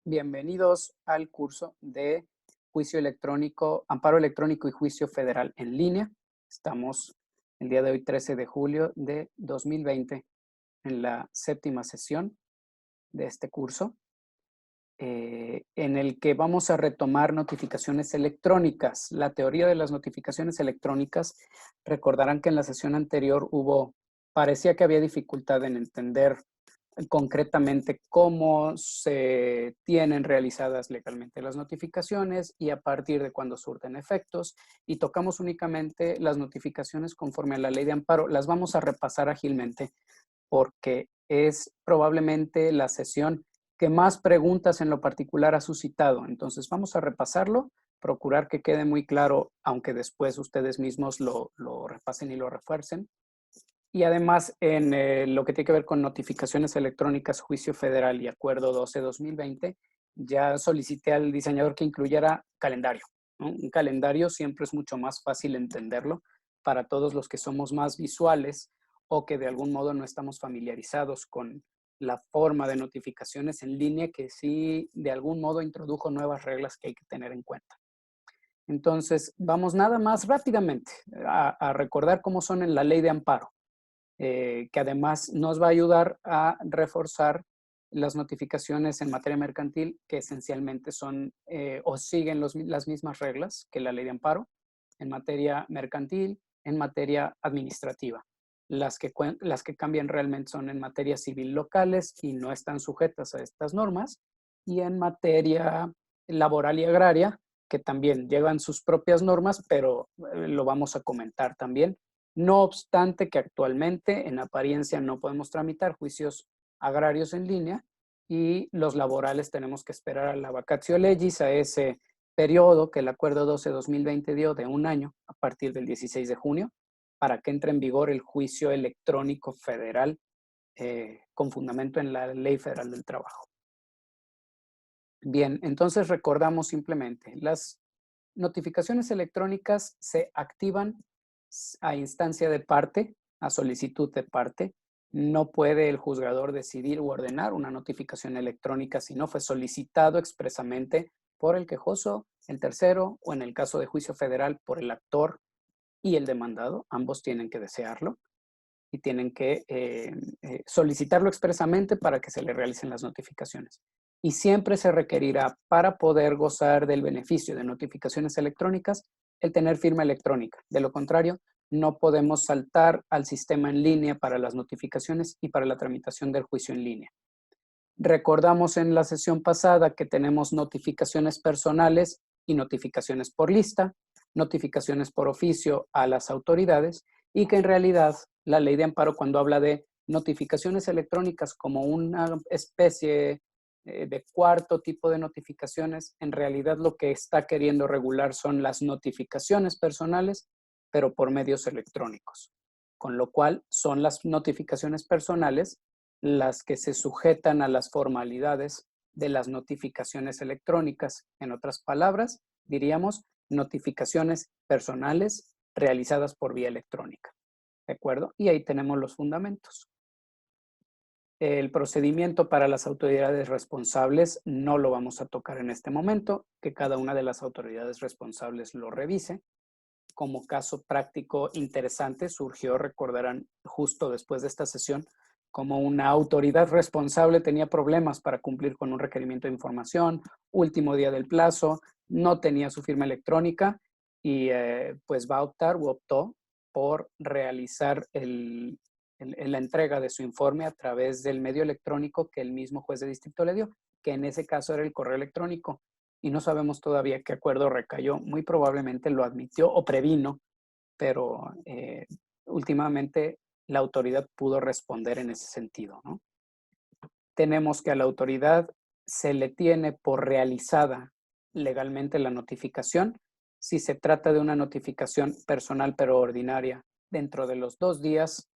Bienvenidos al curso de juicio electrónico, amparo electrónico y juicio federal en línea. Estamos el día de hoy, 13 de julio de 2020, en la séptima sesión de este curso, en el que vamos a retomar notificaciones electrónicas. La teoría de las notificaciones electrónicas, recordarán que en la sesión anterior parecía que había dificultad en entender concretamente cómo se tienen realizadas legalmente las notificaciones y a partir de cuándo surten efectos, y tocamos únicamente las notificaciones conforme a la ley de amparo. Las vamos a repasar ágilmente porque es probablemente la sesión que más preguntas en lo particular ha suscitado. Entonces vamos a repasarlo, procurar que quede muy claro, aunque después ustedes mismos lo repasen y lo refuercen. Y además, en lo que tiene que ver con notificaciones electrónicas, juicio federal y acuerdo 12-2020, ya solicité al diseñador que incluyera calendario, ¿no? Un calendario siempre es mucho más fácil entenderlo para todos los que somos más visuales o que de algún modo no estamos familiarizados con la forma de notificaciones en línea, que sí de algún modo introdujo nuevas reglas que hay que tener en cuenta. Entonces, vamos nada más rápidamente a recordar cómo son en la ley de amparo. Que además nos va a ayudar a reforzar las notificaciones en materia mercantil, que esencialmente son o siguen las mismas reglas que la ley de amparo en materia mercantil, en materia administrativa. Las que cambian realmente son en materia civil locales y no están sujetas a estas normas, y en materia laboral y agraria, que también llevan sus propias normas, pero lo vamos a comentar también. No obstante que actualmente en apariencia no podemos tramitar juicios agrarios en línea y los laborales tenemos que esperar a la vacatio legis, a ese periodo que el acuerdo 12-2020 dio de un año a partir del 16 de junio para que entre en vigor el juicio electrónico federal con fundamento en la Ley Federal del Trabajo. Bien, entonces recordamos simplemente, las notificaciones electrónicas se activan a instancia de parte, a solicitud de parte. No puede el juzgador decidir u ordenar una notificación electrónica si no fue solicitado expresamente por el quejoso, el tercero o en el caso de juicio federal por el actor y el demandado. Ambos tienen que desearlo y tienen que solicitarlo expresamente para que se le realicen las notificaciones. Y siempre se requerirá, para poder gozar del beneficio de notificaciones electrónicas, el tener firma electrónica. De lo contrario, no podemos saltar al sistema en línea para las notificaciones y para la tramitación del juicio en línea. Recordamos en la sesión pasada que tenemos notificaciones personales y notificaciones por lista, notificaciones por oficio a las autoridades, y que en realidad la ley de amparo, cuando habla de notificaciones electrónicas como una especie de cuarto tipo de notificaciones, en realidad lo que está queriendo regular son las notificaciones personales, pero por medios electrónicos. Con lo cual son las notificaciones personales las que se sujetan a las formalidades de las notificaciones electrónicas. En otras palabras, diríamos notificaciones personales realizadas por vía electrónica. ¿De acuerdo? Y ahí tenemos los fundamentos. El procedimiento para las autoridades responsables no lo vamos a tocar en este momento, que cada una de las autoridades responsables lo revise. Como caso práctico interesante, surgió, recordarán, justo después de esta sesión, como una autoridad responsable tenía problemas para cumplir con un requerimiento de información, último día del plazo, no tenía su firma electrónica y pues va a optar o optó por realizar la entrega de su informe a través del medio electrónico que el mismo juez de distrito le dio, que en ese caso era el correo electrónico. Y no sabemos todavía qué acuerdo recayó. Muy probablemente lo admitió o previno, pero últimamente la autoridad pudo responder en ese sentido, ¿no? Tenemos que a la autoridad se le tiene por realizada legalmente la notificación si se trata de una notificación personal pero ordinaria dentro de los 2 días,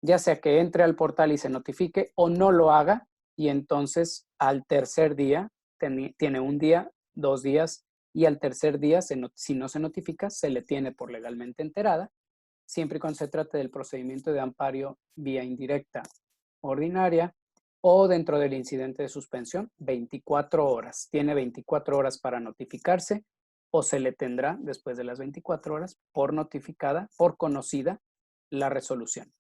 ya sea que entre al portal y se notifique o no lo haga, y entonces al tercer día tiene un día, 2 días, y al tercer día, si no se notifica, se le tiene por legalmente enterada, siempre y cuando se trate del procedimiento de amparo vía indirecta ordinaria o dentro del incidente de suspensión, 24 horas. Tiene 24 horas para notificarse o se le tendrá, después de las 24 horas, por notificada, por conocida, la resolución.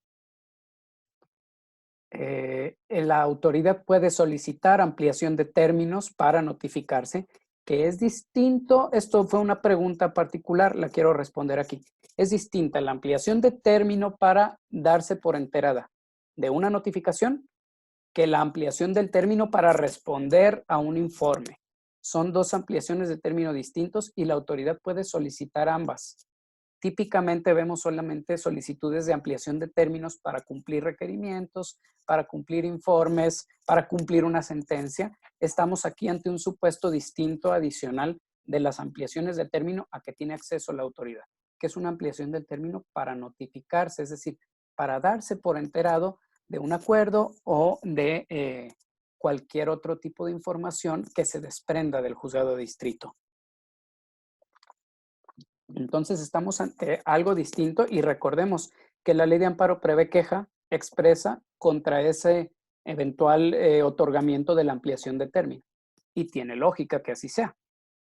La autoridad puede solicitar ampliación de términos para notificarse, que es distinto. Esto fue una pregunta particular, la quiero responder aquí. Es distinta la ampliación de término para darse por enterada de una notificación que la ampliación del término para responder a un informe. Son dos ampliaciones de término distintos y la autoridad puede solicitar ambas. Típicamente vemos solamente solicitudes de ampliación de términos para cumplir requerimientos, para cumplir informes, para cumplir una sentencia. Estamos aquí ante un supuesto distinto adicional de las ampliaciones de término a que tiene acceso la autoridad, que es una ampliación del término para notificarse, es decir, para darse por enterado de un acuerdo o de cualquier otro tipo de información que se desprenda del juzgado de distrito. Entonces estamos ante algo distinto y recordemos que la ley de amparo prevé queja expresa contra ese eventual otorgamiento de la ampliación de término. Y tiene lógica que así sea,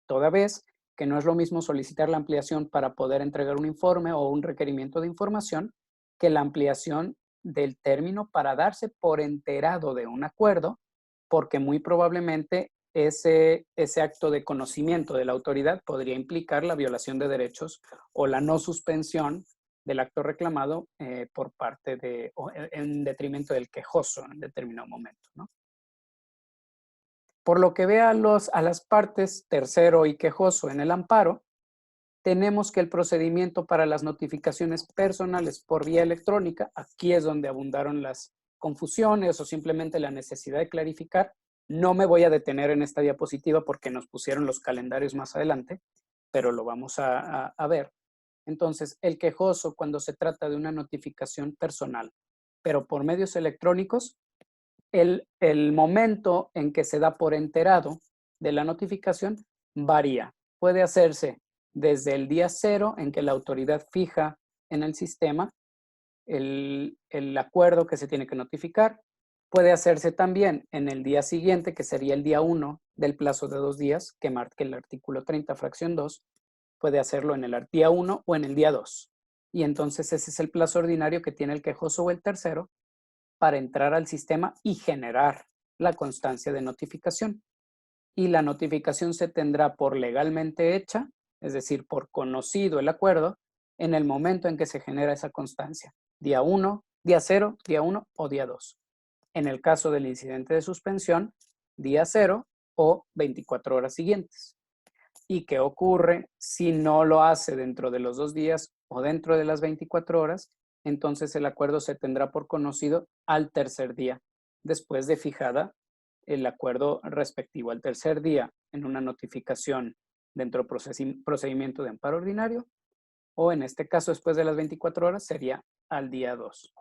toda vez que no es lo mismo solicitar la ampliación para poder entregar un informe o un requerimiento de información que la ampliación del término para darse por enterado de un acuerdo, porque muy probablemente ese acto de conocimiento de la autoridad podría implicar la violación de derechos o la no suspensión del acto reclamado por parte de, o en detrimento del quejoso en determinado momento, ¿no? Por lo que ve a las partes tercero y quejoso en el amparo, tenemos que el procedimiento para las notificaciones personales por vía electrónica, aquí es donde abundaron las confusiones o simplemente la necesidad de clarificar. No me voy a detener en esta diapositiva porque nos pusieron los calendarios más adelante, pero lo vamos a ver. Entonces, el quejoso, cuando se trata de una notificación personal, pero por medios electrónicos, el momento en que se da por enterado de la notificación varía. Puede hacerse desde el día cero en que la autoridad fija en el sistema el acuerdo que se tiene que notificar. Puede hacerse también en el día siguiente, que sería el día 1 del plazo de 2 días, que marque el artículo 30, fracción 2. Puede hacerlo en el día 1 o en el día 2. Y entonces ese es el plazo ordinario que tiene el quejoso o el tercero para entrar al sistema y generar la constancia de notificación. Y la notificación se tendrá por legalmente hecha, es decir, por conocido el acuerdo, en el momento en que se genera esa constancia. Día 1, día 0, día 1 o día 2. En el caso del incidente de suspensión, día 0 o 24 horas siguientes. ¿Y qué ocurre si no lo hace dentro de los 2 días o dentro de las 24 horas? Entonces el acuerdo se tendrá por conocido al tercer día, después de fijada el acuerdo respectivo al tercer día en una notificación dentro del procedimiento de amparo ordinario, o en este caso después de las 24 horas sería al día 2.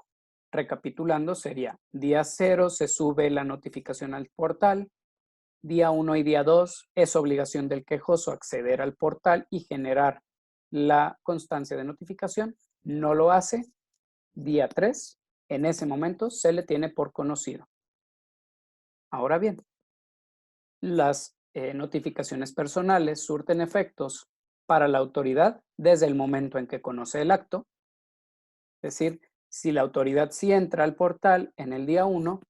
Recapitulando, sería día 0 se sube la notificación al portal, día 1 y día 2 es obligación del quejoso acceder al portal y generar la constancia de notificación. No lo hace. Día 3, en ese momento se le tiene por conocido. Ahora bien, las notificaciones personales surten efectos para la autoridad desde el momento en que conoce el acto. Es decir, si la autoridad sí entra al portal en el día 1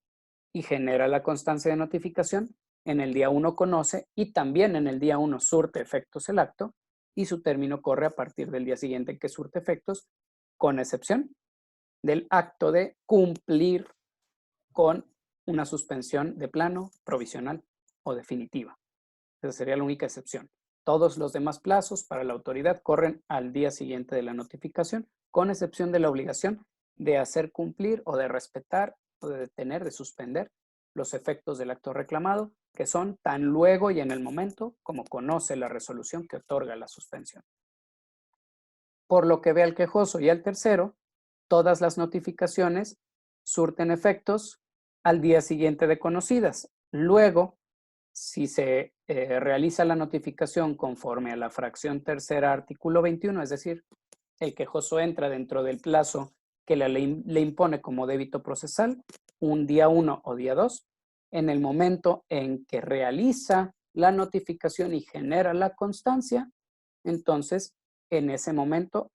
y genera la constancia de notificación, en el día 1 conoce y también en el día 1 surte efectos el acto y su término corre a partir del día siguiente que surte efectos, con excepción del acto de cumplir con una suspensión de plano, provisional o definitiva. Esa sería la única excepción. Todos los demás plazos para la autoridad corren al día siguiente de la notificación, con excepción de la obligación de hacer cumplir o de respetar o de detener, de suspender los efectos del acto reclamado, que son tan luego y en el momento como conoce la resolución que otorga la suspensión. Por lo que ve al quejoso y al tercero, todas las notificaciones surten efectos al día siguiente de conocidas. Luego, si se realiza la notificación conforme a la fracción tercera, artículo 21, es decir, el quejoso entra dentro del plazo que la ley le impone como débito procesal, un día 1 o día 2, En el momento en que realiza la notificación y genera la constancia, entonces en ese momento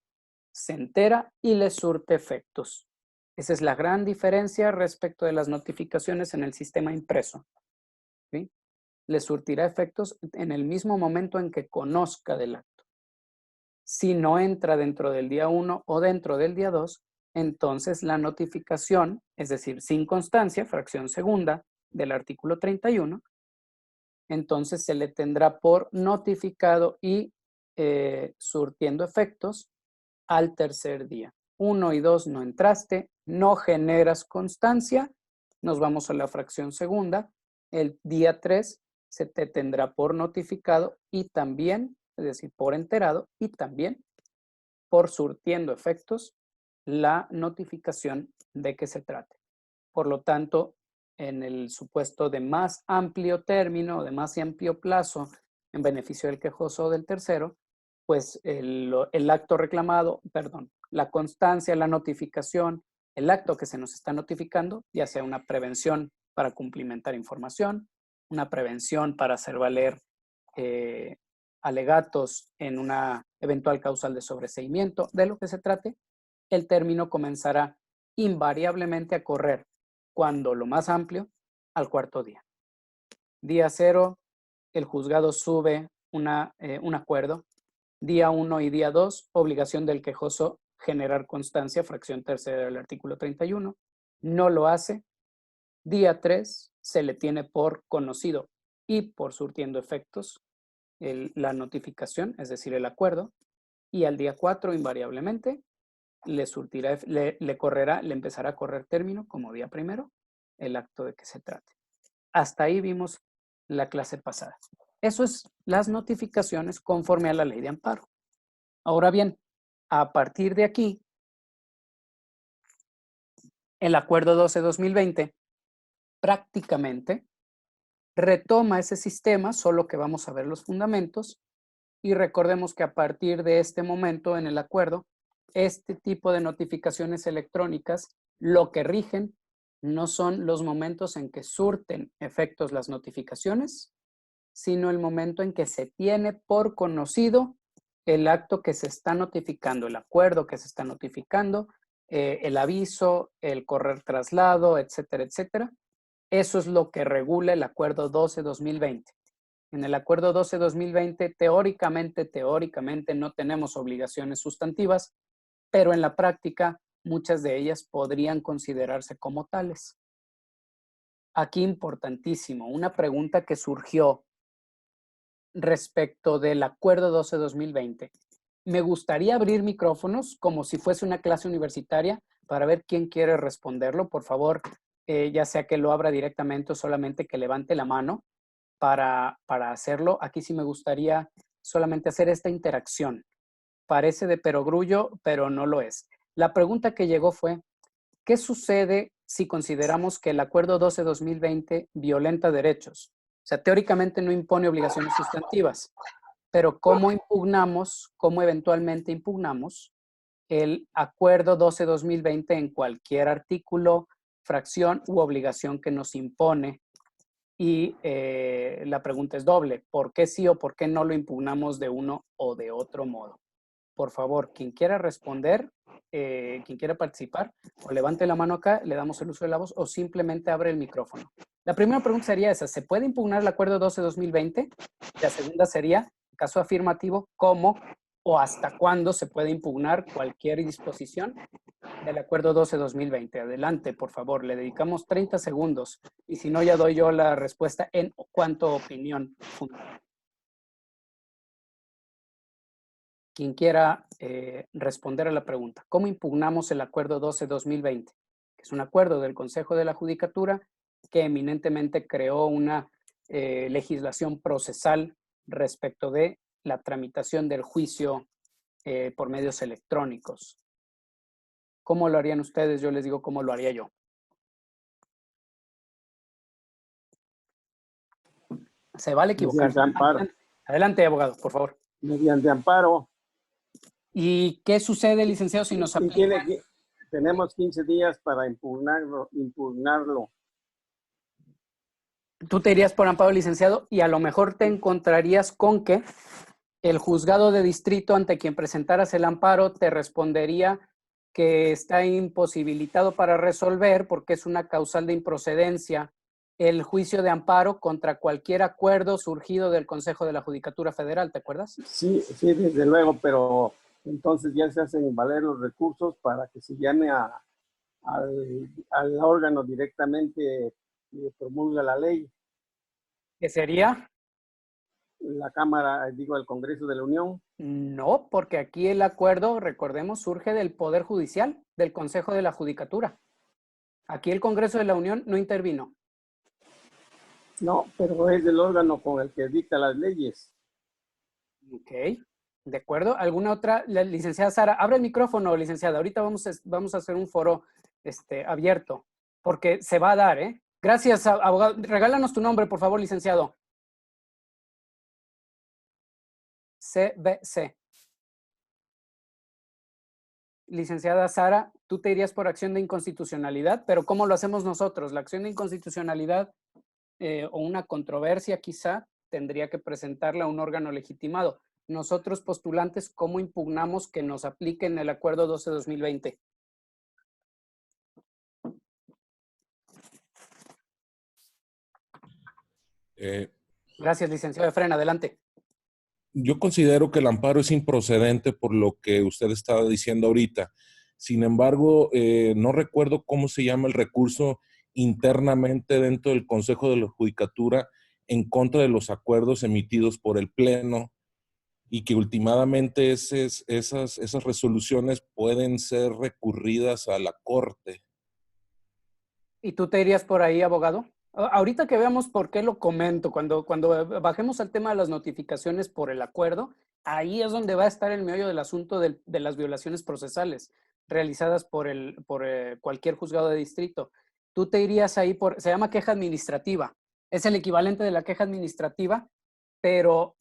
se entera y le surte efectos. Esa es la gran diferencia respecto de las notificaciones en el sistema impreso, ¿sí? Le surtirá efectos en el mismo momento en que conozca del acto. Si no entra dentro del día 1 o dentro del día 2, entonces la notificación, es decir, sin constancia, fracción segunda del artículo 31, entonces se le tendrá por notificado y surtiendo efectos al tercer día. 1 y 2 no entraste, no generas constancia, nos vamos a la fracción segunda. El día 3 se te tendrá por notificado y también, es decir, por enterado y también por surtiendo efectos la notificación de que se trate. Por lo tanto, en el supuesto de más amplio término, de más amplio plazo en beneficio del quejoso o del tercero, pues el acto reclamado, perdón, la constancia, la notificación, el acto que se nos está notificando, ya sea una prevención para cumplimentar información, una prevención para hacer valer alegatos en una eventual causal de sobreseimiento, de lo que se trate, el término comenzará invariablemente a correr cuando lo más amplio al cuarto día. Día 0, el juzgado sube un acuerdo. Día 1 y día 2, obligación del quejoso generar constancia, fracción tercera del artículo 31. No lo hace. Día 3, se le tiene por conocido y por surtiendo efectos la notificación, es decir, el acuerdo. Y al día 4, invariablemente, le surtirá, le correrá, le empezará a correr término como día primero el acto de que se trate. Hasta ahí vimos la clase pasada. Eso es las notificaciones conforme a la ley de amparo. Ahora bien, a partir de aquí, el acuerdo 12-2020 prácticamente retoma ese sistema, solo que vamos a ver los fundamentos, y recordemos que a partir de este momento en el acuerdo, este tipo de notificaciones electrónicas lo que rigen no son los momentos en que surten efectos las notificaciones, sino el momento en que se tiene por conocido el acto que se está notificando, el acuerdo que se está notificando, el aviso, el correr traslado, etcétera, etcétera. Eso es lo que regula el acuerdo 12-2020. En el acuerdo 12-2020, teóricamente no tenemos obligaciones sustantivas, pero en la práctica muchas de ellas podrían considerarse como tales. Aquí importantísimo, una pregunta que surgió respecto del acuerdo 12-2020. Me gustaría abrir micrófonos como si fuese una clase universitaria para ver quién quiere responderlo. Por favor, ya sea que lo abra directamente o solamente que levante la mano para hacerlo. Aquí sí me gustaría solamente hacer esta interacción. Parece de perogrullo, pero no lo es. La pregunta que llegó fue, ¿qué sucede si consideramos que el acuerdo 12-2020 violenta derechos? O sea, teóricamente no impone obligaciones sustantivas, pero ¿cómo impugnamos, cómo eventualmente impugnamos el acuerdo 12-2020 en cualquier artículo, fracción u obligación que nos impone? Y la pregunta es doble, ¿por qué sí o por qué no lo impugnamos de uno o de otro modo? Por favor, quien quiera responder, quien quiera participar, o levante la mano acá, le damos el uso de la voz, o simplemente abre el micrófono. La primera pregunta sería esa, ¿se puede impugnar el acuerdo 12-2020? La segunda sería, caso afirmativo, ¿cómo o hasta cuándo se puede impugnar cualquier disposición del acuerdo 12-2020? Adelante, por favor, le dedicamos 30 segundos, y si no, ya doy yo la respuesta en cuanto a opinión fundamental. Quien quiera responder a la pregunta, ¿cómo impugnamos el acuerdo 12-2020? Que es un acuerdo del Consejo de la Judicatura que eminentemente creó una legislación procesal respecto de la tramitación del juicio por medios electrónicos. ¿Cómo lo harían ustedes? Yo les digo cómo lo haría yo. Se vale equivocarse. Mediante amparo. Adelante, abogado, por favor. Mediante amparo. ¿Y qué sucede, licenciado, si nos aplica? Tenemos 15 días para impugnarlo. Tú te irías por amparo, licenciado, y a lo mejor te encontrarías con que el juzgado de distrito ante quien presentaras el amparo te respondería que está imposibilitado para resolver porque es una causal de improcedencia el juicio de amparo contra cualquier acuerdo surgido del Consejo de la Judicatura Federal, ¿te acuerdas? Sí, sí, desde luego, pero entonces ya se hacen valer los recursos para que se llame al órgano directamente que promulga la ley, ¿Qué sería? la Cámara, digo, el Congreso de la Unión. No, porque aquí el acuerdo, recordemos, surge del Poder Judicial, del Consejo de la Judicatura. Aquí el Congreso de la Unión no intervino. No, pero es el órgano con el que dicta las leyes. Ok, de acuerdo. ¿Alguna otra? La licenciada Sara, abre el micrófono, licenciada. Ahorita vamos a hacer un foro abierto, porque se va a dar, ¿eh? Gracias, abogado. Regálanos tu nombre, por favor, licenciado. CBC. Licenciada Sara, tú te irías por acción de inconstitucionalidad, pero ¿cómo lo hacemos nosotros? La acción de inconstitucionalidad o una controversia quizá tendría que presentarla a un órgano legitimado. Nosotros postulantes, ¿cómo impugnamos que nos apliquen el acuerdo 12-2020? Eh, Gracias, licenciado Efren, adelante. yo considero que el amparo es improcedente por lo que usted estaba diciendo ahorita. Sin embargo, no recuerdo cómo se llama el recurso internamente dentro del Consejo de la Judicatura en contra de los acuerdos emitidos por el Pleno y que últimamente esas resoluciones pueden ser recurridas a la Corte. ¿Y tú te irías por ahí, abogado? Ahorita que veamos por qué lo comento, cuando bajemos al tema de las notificaciones por el acuerdo, ahí es donde va a estar el meollo del asunto de las violaciones procesales realizadas por cualquier juzgado de distrito. Tú te irías ahí se llama queja administrativa, es el equivalente de la queja administrativa, pero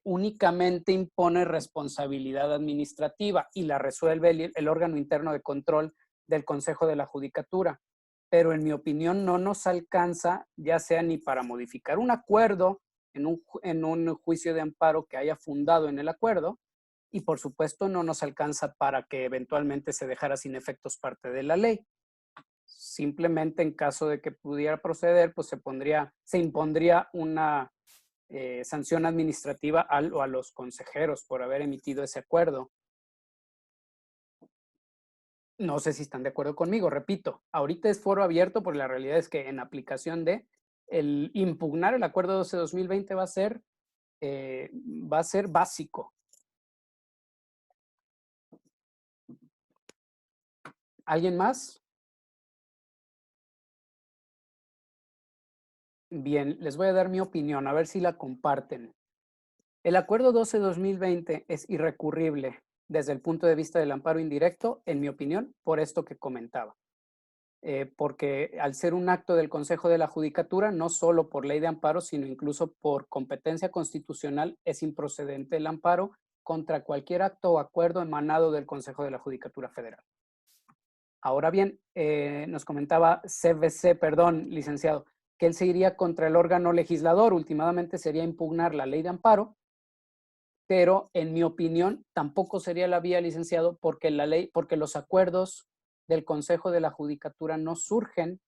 únicamente impone responsabilidad administrativa y la resuelve el órgano interno de control del Consejo de la Judicatura. Pero en mi opinión no nos alcanza, ya sea ni para modificar un acuerdo en un juicio de amparo que haya fundado en el acuerdo, y por supuesto no nos alcanza para que eventualmente se dejara sin efectos parte de la ley. Simplemente en caso de que pudiera proceder, pues se impondría una sanción administrativa al o a los consejeros por haber emitido ese acuerdo. No sé si están de acuerdo conmigo, repito, ahorita es foro abierto porque la realidad es que en aplicación de el impugnar el acuerdo 12-2020 va a ser básico. ¿Alguien más? Bien, les voy a dar mi opinión, a ver si la comparten. El acuerdo 12-2020 es irrecurrible desde el punto de vista del amparo indirecto, en mi opinión, por esto que comentaba. Porque al ser un acto del Consejo de la Judicatura, no solo por ley de amparo, sino incluso por competencia constitucional, es improcedente el amparo contra cualquier acto o acuerdo emanado del Consejo de la Judicatura Federal. Ahora bien, nos comentaba CBC, perdón, licenciado, que él se iría contra el órgano legislador, últimamente sería impugnar la ley de amparo, pero en mi opinión tampoco sería la vía, licenciado, porque los acuerdos del Consejo de la Judicatura no surgen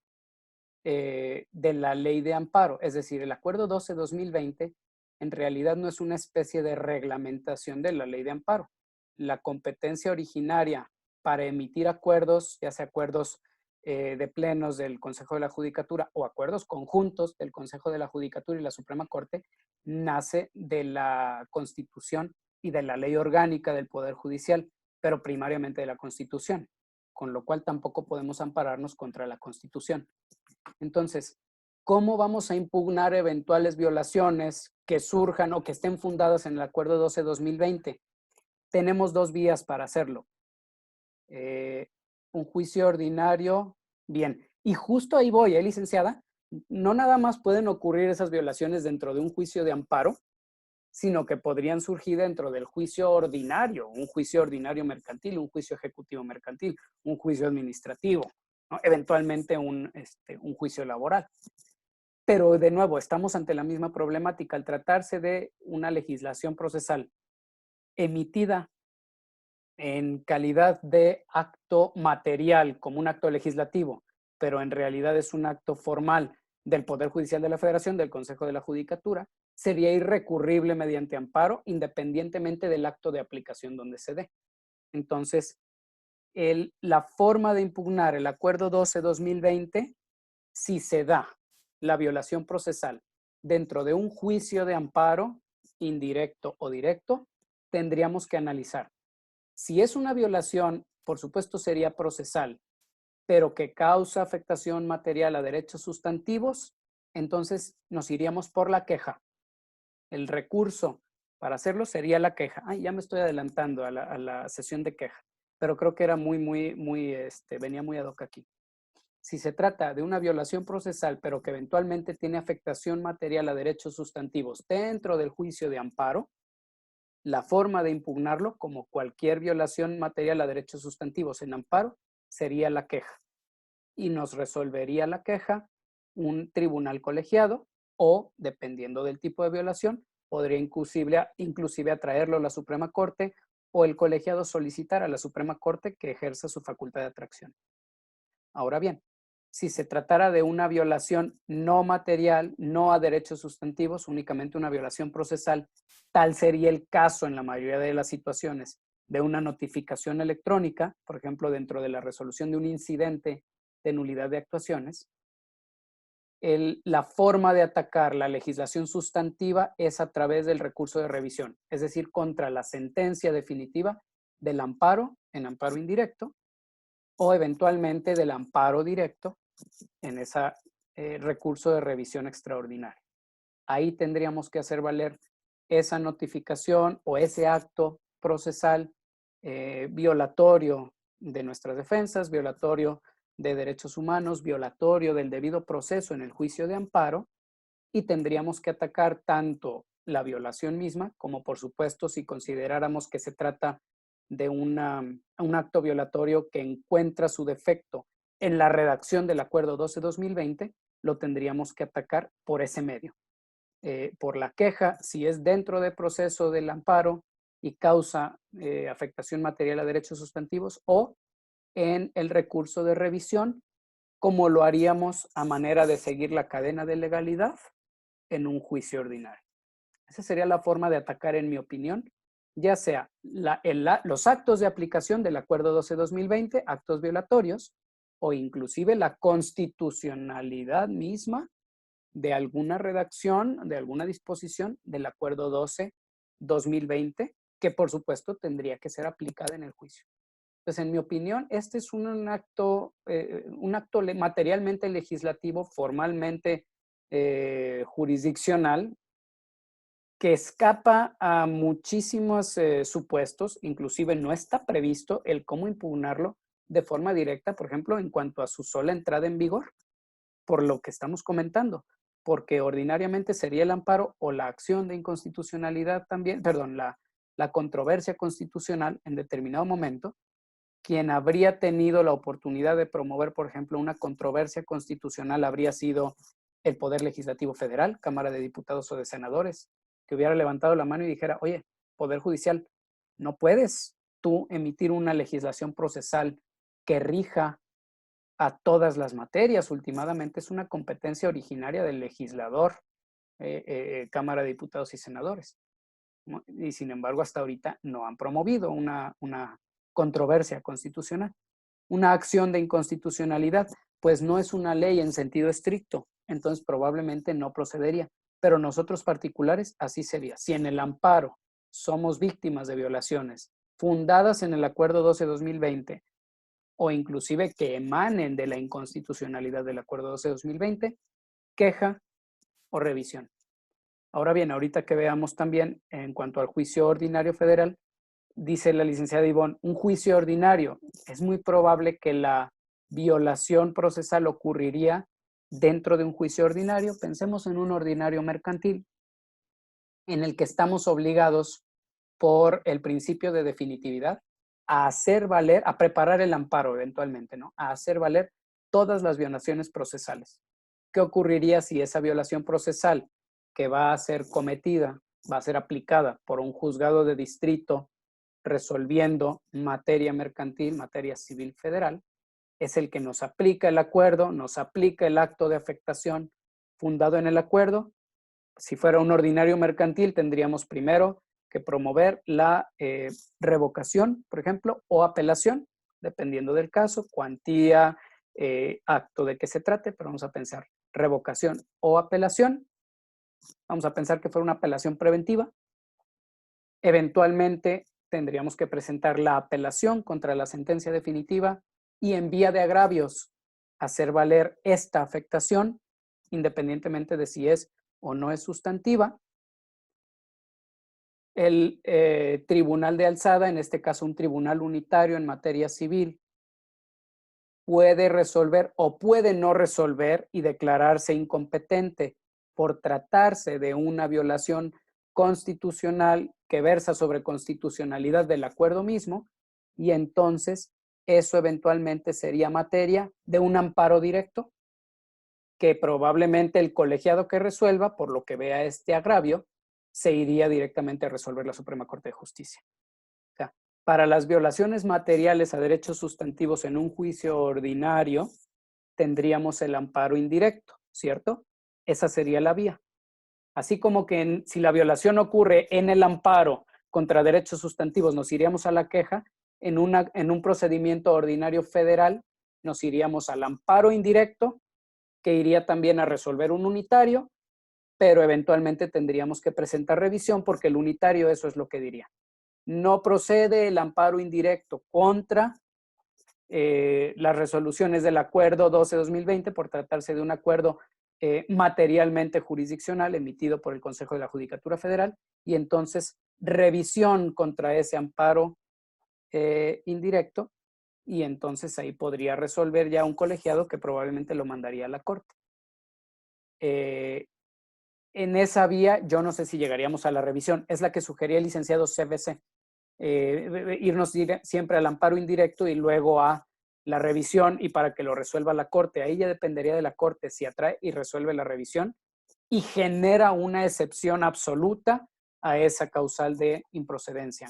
de la ley de amparo. Es decir, el acuerdo 12-2020 en realidad no es una especie de reglamentación de la ley de amparo. La competencia originaria para emitir acuerdos, ya sea acuerdos de plenos del Consejo de la Judicatura o acuerdos conjuntos del Consejo de la Judicatura y la Suprema Corte, nace de la Constitución y de la ley orgánica del Poder Judicial, pero primariamente de la Constitución, con lo cual tampoco podemos ampararnos contra la Constitución. Entonces, ¿cómo vamos a impugnar eventuales violaciones que surjan o que estén fundadas en el Acuerdo 12-2020? Tenemos dos vías para hacerlo. Un juicio ordinario, bien. Y justo ahí voy, licenciada. No nada más pueden ocurrir esas violaciones dentro de un juicio de amparo, sino que podrían surgir dentro del juicio ordinario, un juicio ordinario mercantil, un juicio ejecutivo mercantil, un juicio administrativo, ¿no? Eventualmente un juicio laboral. Pero de nuevo, estamos ante la misma problemática. Al tratarse de una legislación procesal emitida en calidad de acto material, como un acto legislativo, pero en realidad es un acto formal del Poder Judicial de la Federación, del Consejo de la Judicatura, sería irrecurrible mediante amparo, independientemente del acto de aplicación donde se dé. Entonces, la forma de impugnar el Acuerdo 12-2020, si se da la violación procesal dentro de un juicio de amparo, indirecto o directo, tendríamos que analizar. Si es una violación, por supuesto sería procesal, pero que causa afectación material a derechos sustantivos, entonces nos iríamos por la queja. El recurso para hacerlo sería la queja. Ay, ya me estoy adelantando a la sesión de queja, pero creo que era venía muy ad hoc aquí. Si se trata de una violación procesal, pero que eventualmente tiene afectación material a derechos sustantivos dentro del juicio de amparo, la forma de impugnarlo, como cualquier violación material a derechos sustantivos en amparo, sería la queja. Y nos resolvería la queja un tribunal colegiado o, dependiendo del tipo de violación, podría inclusive atraerlo a la Suprema Corte o el colegiado solicitar a la Suprema Corte que ejerza su facultad de atracción. Ahora bien, si se tratara de una violación no material, no a derechos sustantivos, únicamente una violación procesal, tal sería el caso en la mayoría de las situaciones de una notificación electrónica, por ejemplo, dentro de la resolución de un incidente de nulidad de actuaciones. La forma de atacar la legislación sustantiva es a través del recurso de revisión, es decir, contra la sentencia definitiva del amparo en amparo indirecto, o eventualmente del amparo directo en ese recurso de revisión extraordinaria. Ahí tendríamos que hacer valer esa notificación o ese acto procesal violatorio de nuestras defensas, violatorio de derechos humanos, violatorio del debido proceso en el juicio de amparo, y tendríamos que atacar tanto la violación misma como, por supuesto, si consideráramos que se trata de un acto violatorio que encuentra su defecto en la redacción del Acuerdo 12-2020, lo tendríamos que atacar por ese medio. Por la queja, si es dentro del proceso del amparo y causa afectación material a derechos sustantivos, o en el recurso de revisión, como lo haríamos a manera de seguir la cadena de legalidad en un juicio ordinario. Esa sería la forma de atacar, en mi opinión, ya sea los actos de aplicación del Acuerdo 12-2020, actos violatorios, o inclusive la constitucionalidad misma de alguna redacción, de alguna disposición del Acuerdo 12-2020, que por supuesto tendría que ser aplicada en el juicio. Entonces, en mi opinión, este es un acto materialmente legislativo, formalmente jurisdiccional, que escapa a muchísimos supuestos, inclusive no está previsto el cómo impugnarlo de forma directa, por ejemplo, en cuanto a su sola entrada en vigor, por lo que estamos comentando, porque ordinariamente sería el amparo o la acción de inconstitucionalidad también, perdón, la controversia constitucional en determinado momento, quien habría tenido la oportunidad de promover, por ejemplo, una controversia constitucional habría sido el Poder Legislativo Federal, Cámara de Diputados o de Senadores, que hubiera levantado la mano y dijera, oye, Poder Judicial, no puedes tú emitir una legislación procesal que rija a todas las materias. Últimamente es una competencia originaria del legislador, Cámara de Diputados y Senadores, ¿no? Y sin embargo, hasta ahorita no han promovido una controversia constitucional. Una acción de inconstitucionalidad, pues no es una ley en sentido estricto, entonces probablemente no procedería. Pero nosotros particulares, así sería. Si en el amparo somos víctimas de violaciones fundadas en el Acuerdo 12-2020 o inclusive que emanen de la inconstitucionalidad del Acuerdo 12-2020, queja o revisión. Ahora bien, ahorita que veamos también en cuanto al juicio ordinario federal, dice la licenciada Ivonne, un juicio ordinario, es muy probable que la violación procesal ocurriría dentro de un juicio ordinario. Pensemos en un ordinario mercantil en el que estamos obligados por el principio de definitividad a hacer valer, a preparar el amparo eventualmente, ¿no? A hacer valer todas las violaciones procesales. ¿Qué ocurriría si esa violación procesal que va a ser cometida, va a ser aplicada por un juzgado de distrito resolviendo materia mercantil, materia civil federal, es el que nos aplica el acuerdo, nos aplica el acto de afectación fundado en el acuerdo? Si fuera un ordinario mercantil, tendríamos primero que promover la revocación, por ejemplo, o apelación, dependiendo del caso, cuantía, acto de que se trate, pero vamos a pensar revocación o apelación. Vamos a pensar que fuera una apelación preventiva. Eventualmente tendríamos que presentar la apelación contra la sentencia definitiva y en vía de agravios hacer valer esta afectación, independientemente de si es o no es sustantiva. El tribunal de alzada, en este caso un tribunal unitario en materia civil, puede resolver o puede no resolver y declararse incompetente por tratarse de una violación constitucional que versa sobre constitucionalidad del acuerdo mismo, y entonces eso eventualmente sería materia de un amparo directo que probablemente el colegiado que resuelva, por lo que vea este agravio, se iría directamente a resolver la Suprema Corte de Justicia. O sea, para las violaciones materiales a derechos sustantivos en un juicio ordinario, tendríamos el amparo indirecto, ¿cierto? Esa sería la vía. Así como que si la violación ocurre en el amparo contra derechos sustantivos, nos iríamos a la queja, en un procedimiento ordinario federal, nos iríamos al amparo indirecto, que iría también a resolver un unitario, pero eventualmente tendríamos que presentar revisión porque el unitario eso es lo que diría. No procede el amparo indirecto contra las resoluciones del acuerdo 12-2020 por tratarse de un acuerdo materialmente jurisdiccional emitido por el Consejo de la Judicatura Federal, y entonces revisión contra ese amparo indirecto, y entonces ahí podría resolver ya un colegiado que probablemente lo mandaría a la corte. En esa vía yo no sé si llegaríamos a la revisión, es la que sugería el licenciado CVC, irnos siempre al amparo indirecto y luego a la revisión, y para que lo resuelva la corte. Ahí ya dependería de la corte si atrae y resuelve la revisión y genera una excepción absoluta a esa causal de improcedencia.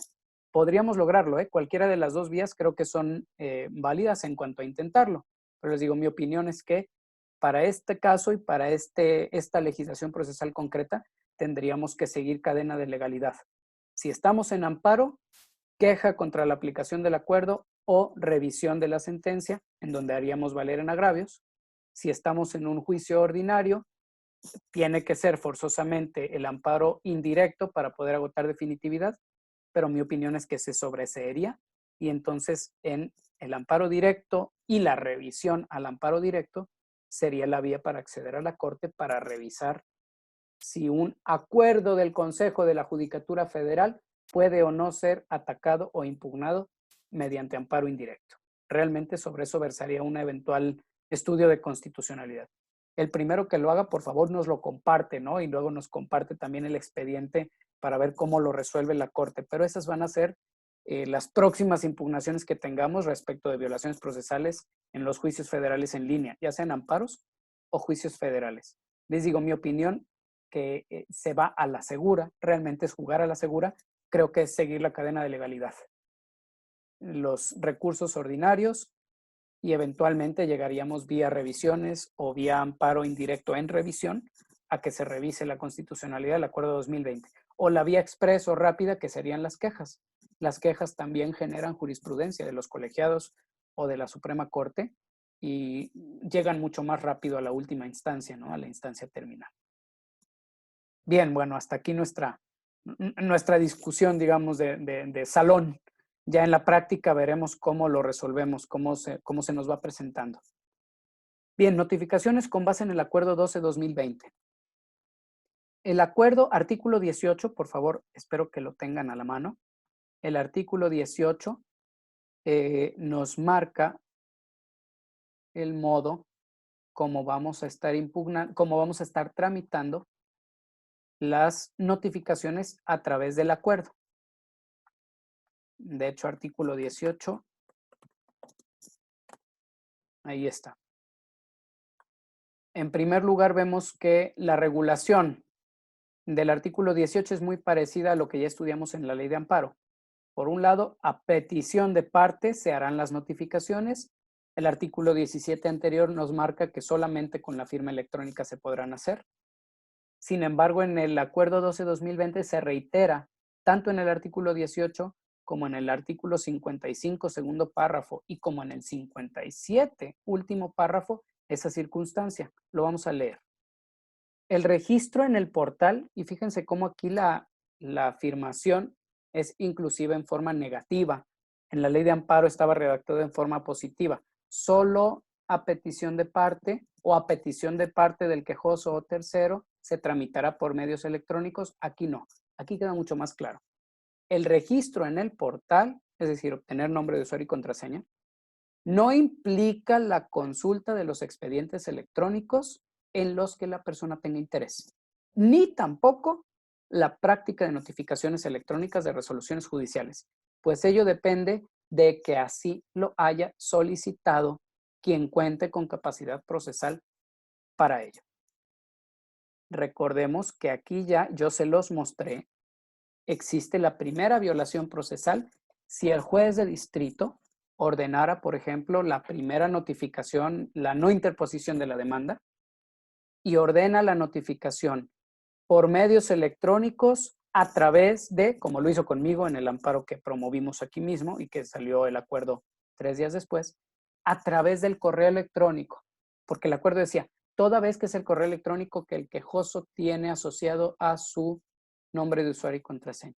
Podríamos lograrlo, cualquiera de las dos vías creo que son válidas en cuanto a intentarlo, pero les digo, mi opinión es que para este caso y para esta legislación procesal concreta tendríamos que seguir cadena de legalidad. Si estamos en amparo, queja contra la aplicación del acuerdo o revisión de la sentencia, en donde haríamos valer en agravios. Si estamos en un juicio ordinario, tiene que ser forzosamente el amparo indirecto para poder agotar definitividad, pero mi opinión es que se sobreseería, y entonces en el amparo directo y la revisión al amparo directo sería la vía para acceder a la corte para revisar si un acuerdo del Consejo de la Judicatura Federal puede o no ser atacado o impugnado mediante amparo indirecto. Realmente sobre eso versaría un eventual estudio de constitucionalidad. El primero que lo haga, por favor, nos lo comparte, ¿no? Y luego nos comparte también el expediente para ver cómo lo resuelve la Corte. Pero esas van a ser las próximas impugnaciones que tengamos respecto de violaciones procesales en los juicios federales en línea, ya sean amparos o juicios federales. Les digo, mi opinión que se va a la segura, realmente es jugar a la segura, creo que es seguir la cadena de legalidad. Los recursos ordinarios, y eventualmente llegaríamos vía revisiones o vía amparo indirecto en revisión a que se revise la constitucionalidad del acuerdo 2020. O la vía express o rápida, que serían las quejas. Las quejas también generan jurisprudencia de los colegiados o de la Suprema Corte y llegan mucho más rápido a la última instancia, ¿no? A la instancia terminal. Bien, bueno, hasta aquí nuestra discusión, digamos, de salón. Ya en la práctica veremos cómo lo resolvemos, cómo se nos va presentando. Bien, notificaciones con base en el acuerdo 12-2020. El acuerdo, artículo 18, por favor, espero que lo tengan a la mano. El artículo 18 nos marca el modo cómo vamos a estar impugnando, cómo vamos a estar tramitando las notificaciones a través del acuerdo. De hecho, artículo 18, ahí está. En primer lugar, vemos que la regulación del artículo 18 es muy parecida a lo que ya estudiamos en la ley de amparo. Por un lado, a petición de parte se harán las notificaciones. El artículo 17 anterior nos marca que solamente con la firma electrónica se podrán hacer. Sin embargo, en el acuerdo 12-2020 se reitera, tanto en el artículo 18 como en el artículo 55, segundo párrafo, y como en el 57, último párrafo, esa circunstancia. Lo vamos a leer. El registro en el portal, y fíjense cómo aquí la afirmación es inclusive en forma negativa. En la ley de amparo estaba redactado en forma positiva. Solo a petición de parte o a petición de parte del quejoso o tercero se tramitará por medios electrónicos. Aquí no. Aquí queda mucho más claro. El registro en el portal, es decir, obtener nombre de usuario y contraseña, no implica la consulta de los expedientes electrónicos en los que la persona tenga interés, ni tampoco la práctica de notificaciones electrónicas de resoluciones judiciales, pues ello depende de que así lo haya solicitado quien cuente con capacidad procesal para ello. Recordemos que aquí ya yo se los mostré, existe la primera violación procesal si el juez de distrito ordenara, por ejemplo, la primera notificación, la no interposición de la demanda, y ordena la notificación por medios electrónicos a través de, como lo hizo conmigo en el amparo que promovimos aquí mismo y que salió el acuerdo 3 días después, a través del correo electrónico, porque el acuerdo decía, toda vez que es el correo electrónico que el quejoso tiene asociado a su nombre de usuario y contraseña.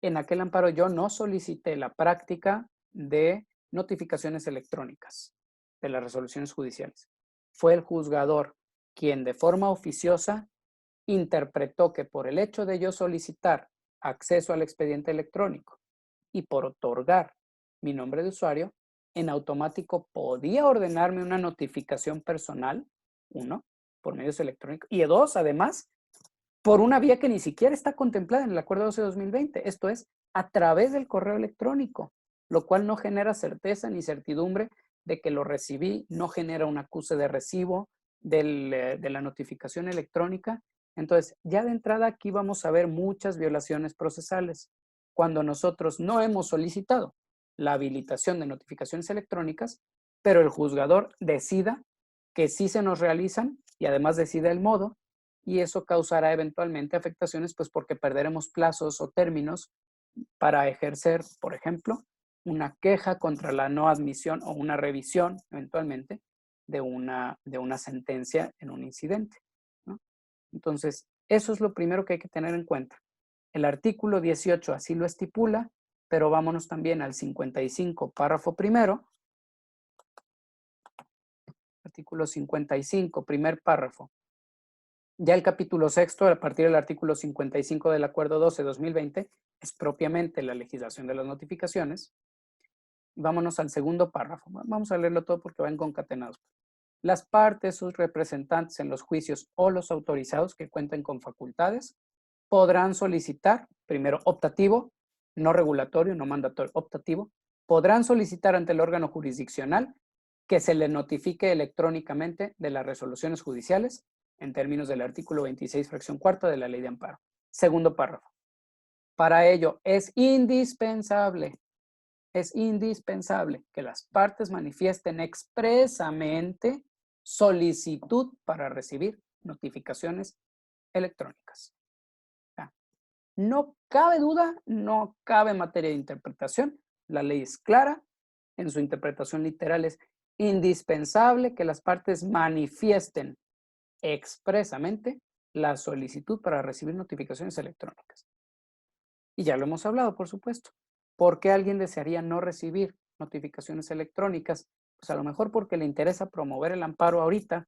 En aquel amparo yo no solicité la práctica de notificaciones electrónicas de las resoluciones judiciales. Fue el juzgador quien de forma oficiosa interpretó que por el hecho de yo solicitar acceso al expediente electrónico y por otorgar mi nombre de usuario, en automático podía ordenarme una notificación personal, 1, por medios electrónicos, y 2, además, por una vía que ni siquiera está contemplada en el Acuerdo 12-2020, esto es, a través del correo electrónico, lo cual no genera certeza ni certidumbre de que lo recibí, no genera un acuse de recibo de la notificación electrónica. Entonces, ya de entrada aquí vamos a ver muchas violaciones procesales. Cuando nosotros no hemos solicitado la habilitación de notificaciones electrónicas, pero el juzgador decida que sí se nos realizan y además decida el modo, y eso causará eventualmente afectaciones, pues porque perderemos plazos o términos para ejercer, por ejemplo, una queja contra la no admisión o una revisión, eventualmente, de una sentencia en un incidente, ¿no? Entonces, eso es lo primero que hay que tener en cuenta. El artículo 18 así lo estipula, pero vámonos también al 55, párrafo primero. Artículo 55, primer párrafo. Ya el capítulo sexto, a partir del artículo 55 del Acuerdo 12-2020, es propiamente la legislación de las notificaciones. Vámonos al segundo párrafo. Vamos a leerlo todo porque van concatenados. Las partes, sus representantes en los juicios o los autorizados que cuenten con facultades podrán solicitar, primero optativo, no regulatorio, no mandatorio, optativo, podrán solicitar ante el órgano jurisdiccional que se le notifique electrónicamente de las resoluciones judiciales en términos del artículo 26, fracción cuarta de la Ley de Amparo. Segundo párrafo. Para ello es indispensable que las partes manifiesten expresamente solicitud para recibir notificaciones electrónicas. No cabe duda, no cabe materia de interpretación. La ley es clara, en su interpretación literal es indispensable que las partes manifiesten expresamente la solicitud para recibir notificaciones electrónicas. Y ya lo hemos hablado, por supuesto. ¿Por qué alguien desearía no recibir notificaciones electrónicas? Pues a lo mejor porque le interesa promover el amparo ahorita,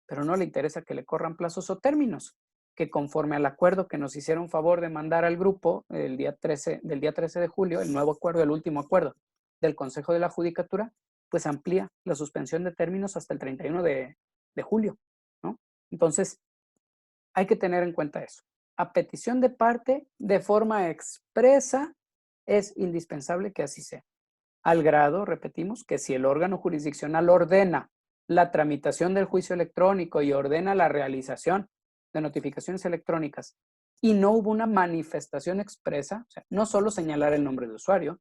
pero no le interesa que le corran plazos o términos, que conforme al acuerdo que nos hicieron favor de mandar al grupo del día 13 de julio, el nuevo acuerdo, el último acuerdo del Consejo de la Judicatura, pues amplía la suspensión de términos hasta el 31 de julio, ¿no? Entonces, hay que tener en cuenta eso. A petición de parte, de forma expresa, es indispensable que así sea. Al grado, repetimos, que si el órgano jurisdiccional ordena la tramitación del juicio electrónico y ordena la realización de notificaciones electrónicas y no hubo una manifestación expresa, o sea, no solo señalar el nombre de usuario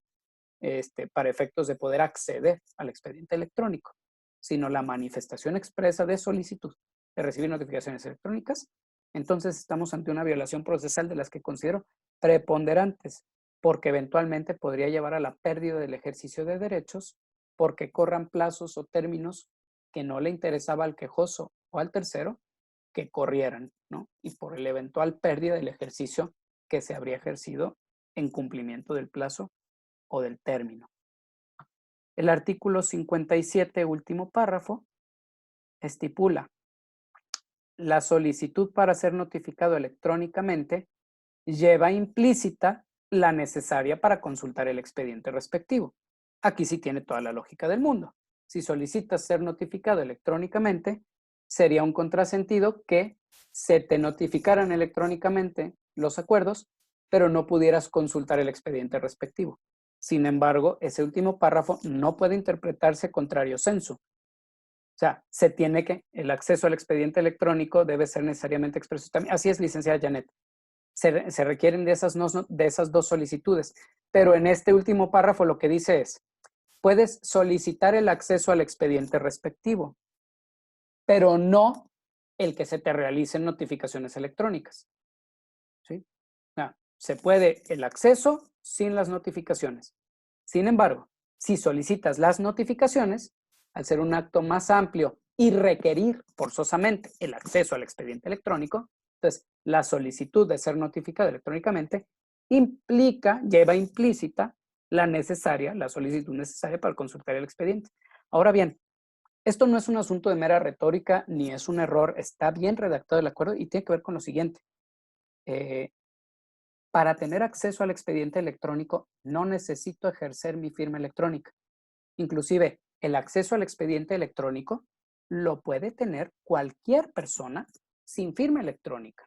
para efectos de poder acceder al expediente electrónico, sino la manifestación expresa de solicitud de recibir notificaciones electrónicas, entonces estamos ante una violación procesal de las que considero preponderantes, porque eventualmente podría llevar a la pérdida del ejercicio de derechos porque corran plazos o términos que no le interesaba al quejoso o al tercero que corrieran, ¿no? Y por el eventual pérdida del ejercicio que se habría ejercido en cumplimiento del plazo o del término. El artículo 57, último párrafo, estipula: la solicitud para ser notificado electrónicamente lleva implícita la necesaria para consultar el expediente respectivo. Aquí sí tiene toda la lógica del mundo. Si solicitas ser notificado electrónicamente, sería un contrasentido que se te notificaran electrónicamente los acuerdos, pero no pudieras consultar el expediente respectivo. Sin embargo, ese último párrafo no puede interpretarse contrario sensu. O sea, el acceso al expediente electrónico debe ser necesariamente expreso. Así es, licenciada Janet. Se requieren de esas dos solicitudes. Pero en este último párrafo lo que dice es: puedes solicitar el acceso al expediente respectivo, pero no el que se te realicen notificaciones electrónicas. ¿Sí? Se puede el acceso sin las notificaciones. Sin embargo, si solicitas las notificaciones, al ser un acto más amplio y requerir forzosamente el acceso al expediente electrónico, entonces la solicitud de ser notificado electrónicamente lleva implícita la solicitud necesaria para consultar el expediente. Ahora bien, esto no es un asunto de mera retórica ni es un error, está bien redactado el acuerdo y tiene que ver con lo siguiente. Para tener acceso al expediente electrónico no necesito ejercer mi firma electrónica. Inclusive, el acceso al expediente electrónico lo puede tener cualquier persona sin firma electrónica.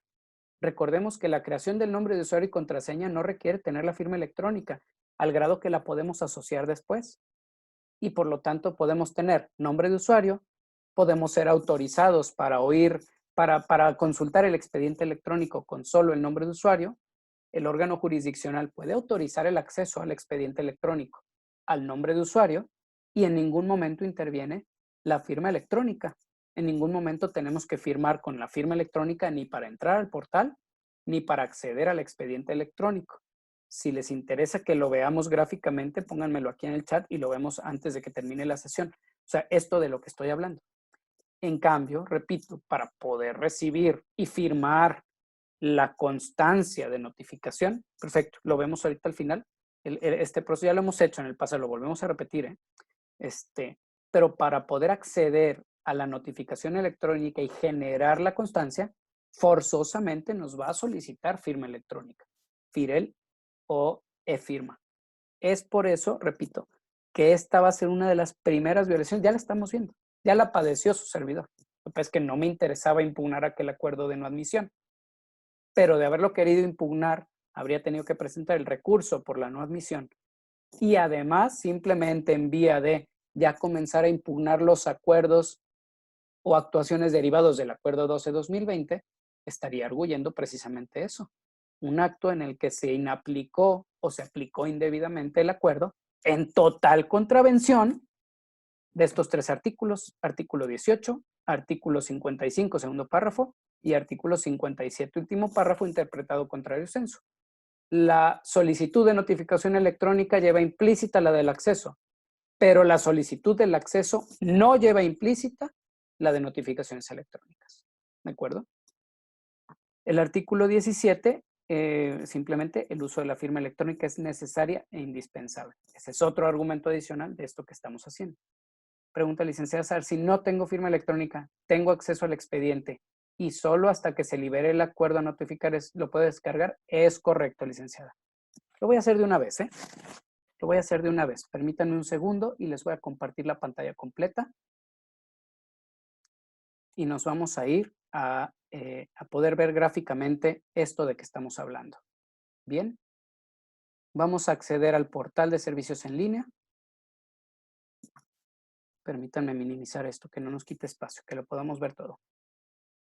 Recordemos que la creación del nombre de usuario y contraseña no requiere tener la firma electrónica, al grado que la podemos asociar después. Y por lo tanto podemos tener nombre de usuario, podemos ser autorizados para consultar el expediente electrónico con solo el nombre de usuario. El órgano jurisdiccional puede autorizar el acceso al expediente electrónico al nombre de usuario y en ningún momento interviene la firma electrónica. En ningún momento tenemos que firmar con la firma electrónica ni para entrar al portal ni para acceder al expediente electrónico. Si les interesa que lo veamos gráficamente, pónganmelo aquí en el chat y lo vemos antes de que termine la sesión. O sea, esto de lo que estoy hablando. En cambio, repito, para poder recibir y firmar la constancia de notificación, perfecto, lo vemos ahorita al final. Este proceso ya lo hemos hecho en el pasado, lo volvemos a repetir, pero para poder acceder a la notificación electrónica y generar la constancia, forzosamente nos va a solicitar firma electrónica, FIREL o e-firma. Es por eso, repito, que esta va a ser una de las primeras violaciones. Ya la estamos viendo, ya la padeció su servidor. Lo que pasa es que no me interesaba impugnar aquel acuerdo de no admisión, pero de haberlo querido impugnar, habría tenido que presentar el recurso por la no admisión y además simplemente en vía de ya comenzar a impugnar los acuerdos o actuaciones derivados del acuerdo 12-2020, estaría arguyendo precisamente eso. Un acto en el que se inaplicó o se aplicó indebidamente el acuerdo en total contravención de estos tres artículos: artículo 18, artículo 55, segundo párrafo, y artículo 57, último párrafo, interpretado contrario sensu. La solicitud de notificación electrónica lleva implícita la del acceso, pero la solicitud del acceso no lleva implícita la de notificaciones electrónicas. ¿De acuerdo? El artículo 17, simplemente el uso de la firma electrónica es necesaria e indispensable. Ese es otro argumento adicional de esto que estamos haciendo. Pregunta licenciada Sar, si no tengo firma electrónica, tengo acceso al expediente y solo hasta que se libere el acuerdo a notificar lo puedo descargar. Es correcto, licenciada. Lo voy a hacer de una vez, Lo voy a hacer de una vez. Permítanme un segundo y les voy a compartir la pantalla completa. Y nos vamos a ir a poder ver gráficamente esto de que estamos hablando. Bien. Vamos a acceder al portal de servicios en línea. Permítanme minimizar esto, que no nos quite espacio, que lo podamos ver todo.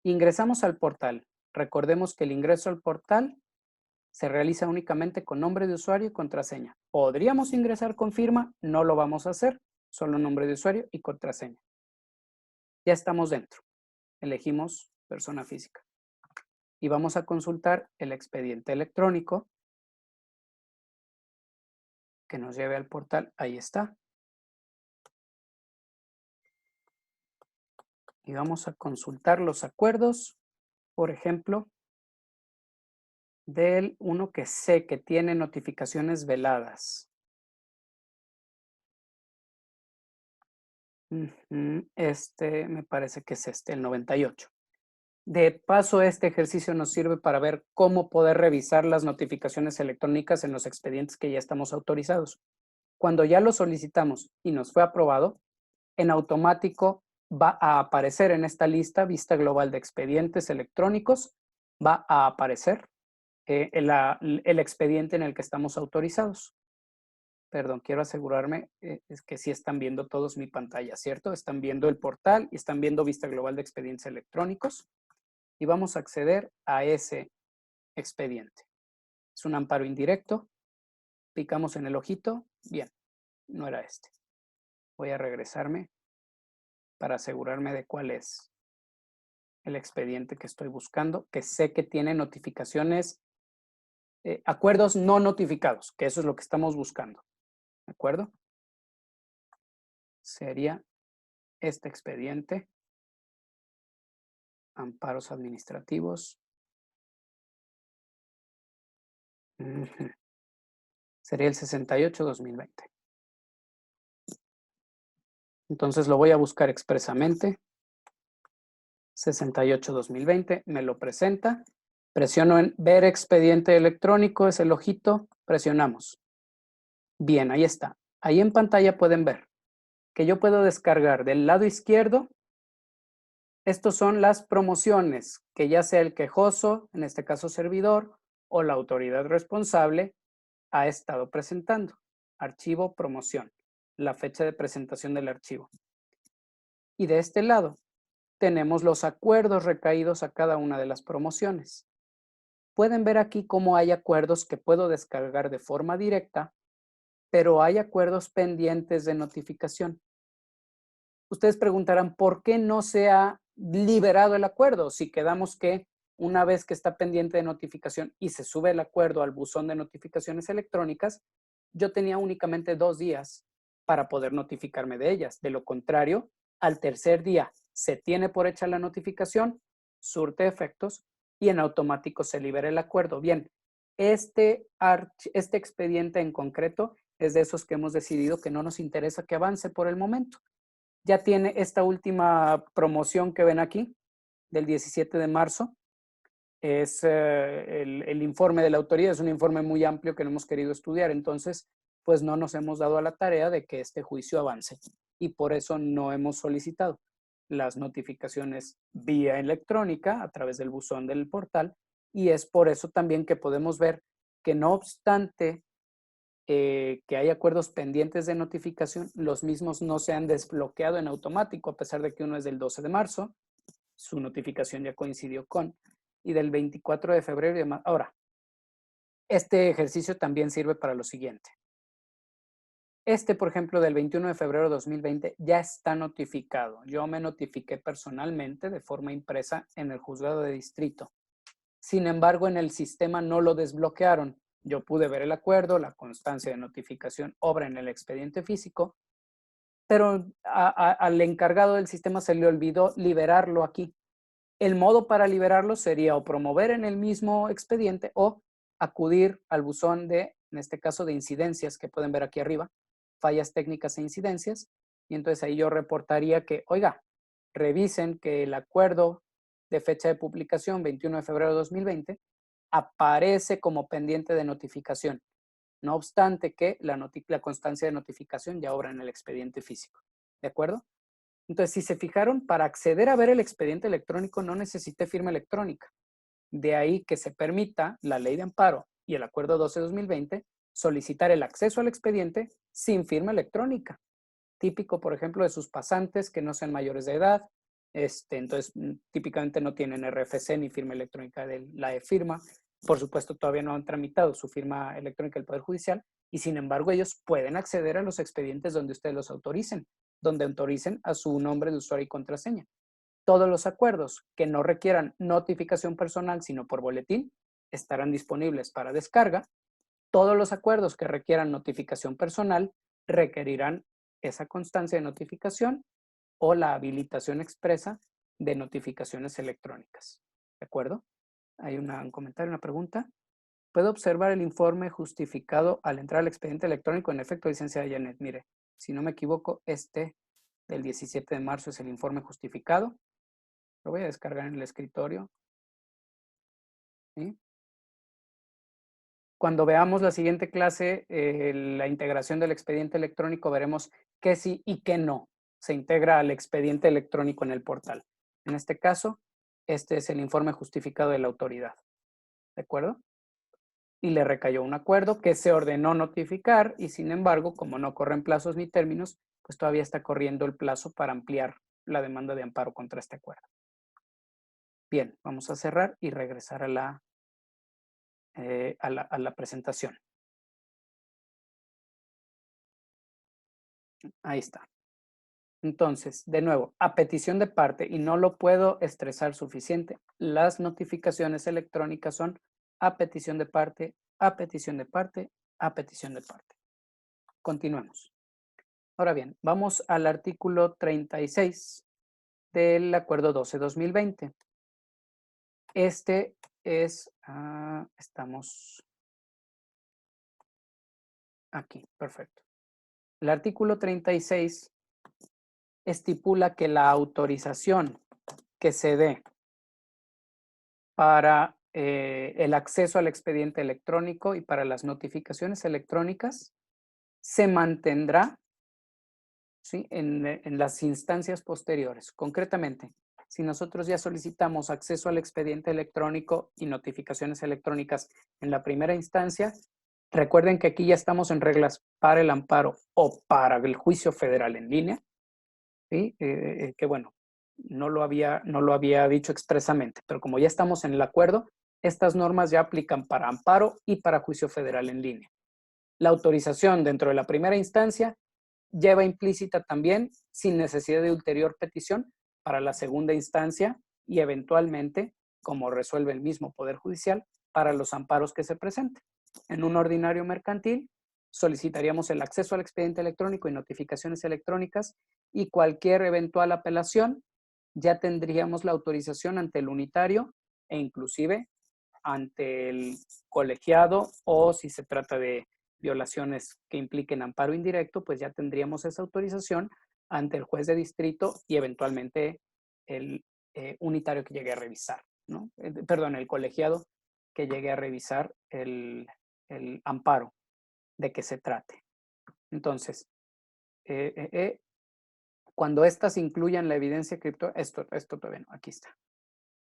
Ingresamos al portal. Recordemos que el ingreso al portal se realiza únicamente con nombre de usuario y contraseña. Podríamos ingresar con firma, no lo vamos a hacer, solo nombre de usuario y contraseña. Ya estamos dentro. Elegimos persona física. Y vamos a consultar el expediente electrónico que nos lleve al portal. Ahí está. Y vamos a consultar los acuerdos, por ejemplo, del uno que sé que tiene notificaciones veladas. Este me parece que es el 98. De paso, este ejercicio nos sirve para ver cómo poder revisar las notificaciones electrónicas en los expedientes que ya estamos autorizados. Cuando ya lo solicitamos y nos fue aprobado, en automático va a aparecer en esta lista, vista global de expedientes electrónicos, va a aparecer el expediente en el que estamos autorizados. Perdón, quiero asegurarme es que sí están viendo todos mi pantalla, ¿cierto? Están viendo el portal y están viendo vista global de expedientes electrónicos. Y vamos a acceder a ese expediente. Es un amparo indirecto. Picamos en el ojito. Bien, no era este. Voy a regresarme para asegurarme de cuál es el expediente que estoy buscando, que sé que tiene notificaciones, acuerdos no notificados, que eso es lo que estamos buscando. ¿De acuerdo? Sería este expediente. Amparos administrativos. Sería el 68-2020. Entonces lo voy a buscar expresamente. 68-2020, me lo presenta. Presiono en ver expediente electrónico, es el ojito, presionamos. Bien, ahí está. Ahí en pantalla pueden ver que yo puedo descargar del lado izquierdo. Estos son las promociones que ya sea el quejoso, en este caso servidor, o la autoridad responsable ha estado presentando. Archivo, promoción, la fecha de presentación del archivo. Y de este lado tenemos los acuerdos recaídos a cada una de las promociones. Pueden ver aquí cómo hay acuerdos que puedo descargar de forma directa, pero hay acuerdos pendientes de notificación. Ustedes preguntarán, ¿por qué no se ha liberado el acuerdo? Si quedamos que una vez que está pendiente de notificación y se sube el acuerdo al buzón de notificaciones electrónicas, yo tenía únicamente 2 días para poder notificarme de ellas. De lo contrario, al tercer día se tiene por hecha la notificación, surte efectos y en automático se libera el acuerdo. Bien, este expediente en concreto es de esos que hemos decidido que no nos interesa que avance por el momento. Ya tiene esta última promoción que ven aquí, del 17 de marzo. Es el informe de la autoridad, es un informe muy amplio que no hemos querido estudiar, entonces pues no nos hemos dado a la tarea de que este juicio avance y por eso no hemos solicitado las notificaciones vía electrónica a través del buzón del portal y es por eso también que podemos ver que no obstante que hay acuerdos pendientes de notificación, los mismos no se han desbloqueado en automático, a pesar de que uno es del 12 de marzo, su notificación ya coincidió con, y del 24 de febrero y demás. Ahora, este ejercicio también sirve para lo siguiente. Por ejemplo, del 21 de febrero de 2020 ya está notificado. Yo me notifiqué personalmente de forma impresa en el juzgado de distrito. Sin embargo, en el sistema no lo desbloquearon. Yo pude ver el acuerdo, la constancia de notificación obra en el expediente físico, pero al encargado del sistema se le olvidó liberarlo aquí. El modo para liberarlo sería o promover en el mismo expediente o acudir al buzón de, en este caso, de incidencias que pueden ver aquí arriba, fallas técnicas e incidencias, y entonces ahí yo reportaría que, oiga, revisen que el acuerdo de fecha de publicación, 21 de febrero de 2020, aparece como pendiente de notificación, no obstante que la constancia de notificación ya obra en el expediente físico. ¿De acuerdo? Entonces, si se fijaron, para acceder a ver el expediente electrónico no necesité firma electrónica. De ahí que se permita la ley de amparo y el acuerdo 12-2020 solicitar el acceso al expediente sin firma electrónica. típico, por ejemplo, de sus pasantes que no sean mayores de edad. Entonces, típicamente no tienen RFC ni firma electrónica de la e-firma. Por supuesto, todavía no han tramitado su firma electrónica del Poder Judicial y, sin embargo, ellos pueden acceder a los expedientes donde ustedes los autoricen, donde autoricen a su nombre de usuario y contraseña. Todos los acuerdos que no requieran notificación personal, sino por boletín, estarán disponibles para descarga. Todos los acuerdos que requieran notificación personal requerirán esa constancia de notificación o la habilitación expresa de notificaciones electrónicas. ¿De acuerdo? Hay un comentario, una pregunta. ¿Puedo observar el informe justificado al entrar al expediente electrónico? En efecto, licenciada Janet, mire, si no me equivoco, del 17 de marzo es el informe justificado. Lo voy a descargar en el escritorio. ¿Sí? Cuando veamos la siguiente clase, la integración del expediente electrónico, veremos qué sí y qué no se integra al expediente electrónico en el portal. En este caso, este es el informe justificado de la autoridad. ¿De acuerdo? Y le recayó un acuerdo que se ordenó notificar y, sin embargo, como no corren plazos ni términos, pues todavía está corriendo el plazo para ampliar la demanda de amparo contra este acuerdo. Bien, vamos a cerrar y regresar a la presentación. Ahí está. Entonces, de nuevo, a petición de parte, y no lo puedo estresar suficiente, las notificaciones electrónicas son a petición de parte, a petición de parte, a petición de parte. Continuemos. Ahora bien, vamos al artículo 36 del Acuerdo 12-2020. Este es, estamos aquí, perfecto. El artículo 36 estipula que la autorización que se dé para el acceso al expediente electrónico y para las notificaciones electrónicas se mantendrá, ¿sí?, en las instancias posteriores. Concretamente, si nosotros ya solicitamos acceso al expediente electrónico y notificaciones electrónicas en la primera instancia, recuerden que aquí ya estamos en reglas para el amparo o para el juicio federal en línea, ¿sí? Que bueno, no lo había dicho expresamente, pero como ya estamos en el acuerdo, estas normas ya aplican para amparo y para juicio federal en línea. La autorización dentro de la primera instancia lleva implícita también, sin necesidad de ulterior petición, para la segunda instancia y eventualmente, como resuelve el mismo Poder Judicial, para los amparos que se presenten. En un ordinario mercantil, solicitaríamos el acceso al expediente electrónico y notificaciones electrónicas y cualquier eventual apelación ya tendríamos la autorización ante el unitario e inclusive ante el colegiado, o si se trata de violaciones que impliquen amparo indirecto, pues ya tendríamos esa autorización ante el juez de distrito y eventualmente el unitario que llegue a revisar, ¿no? Perdón, el colegiado que llegue a revisar el amparo de que se trate. Entonces, cuando éstas incluyan la evidencia cripto, esto todavía no, aquí está.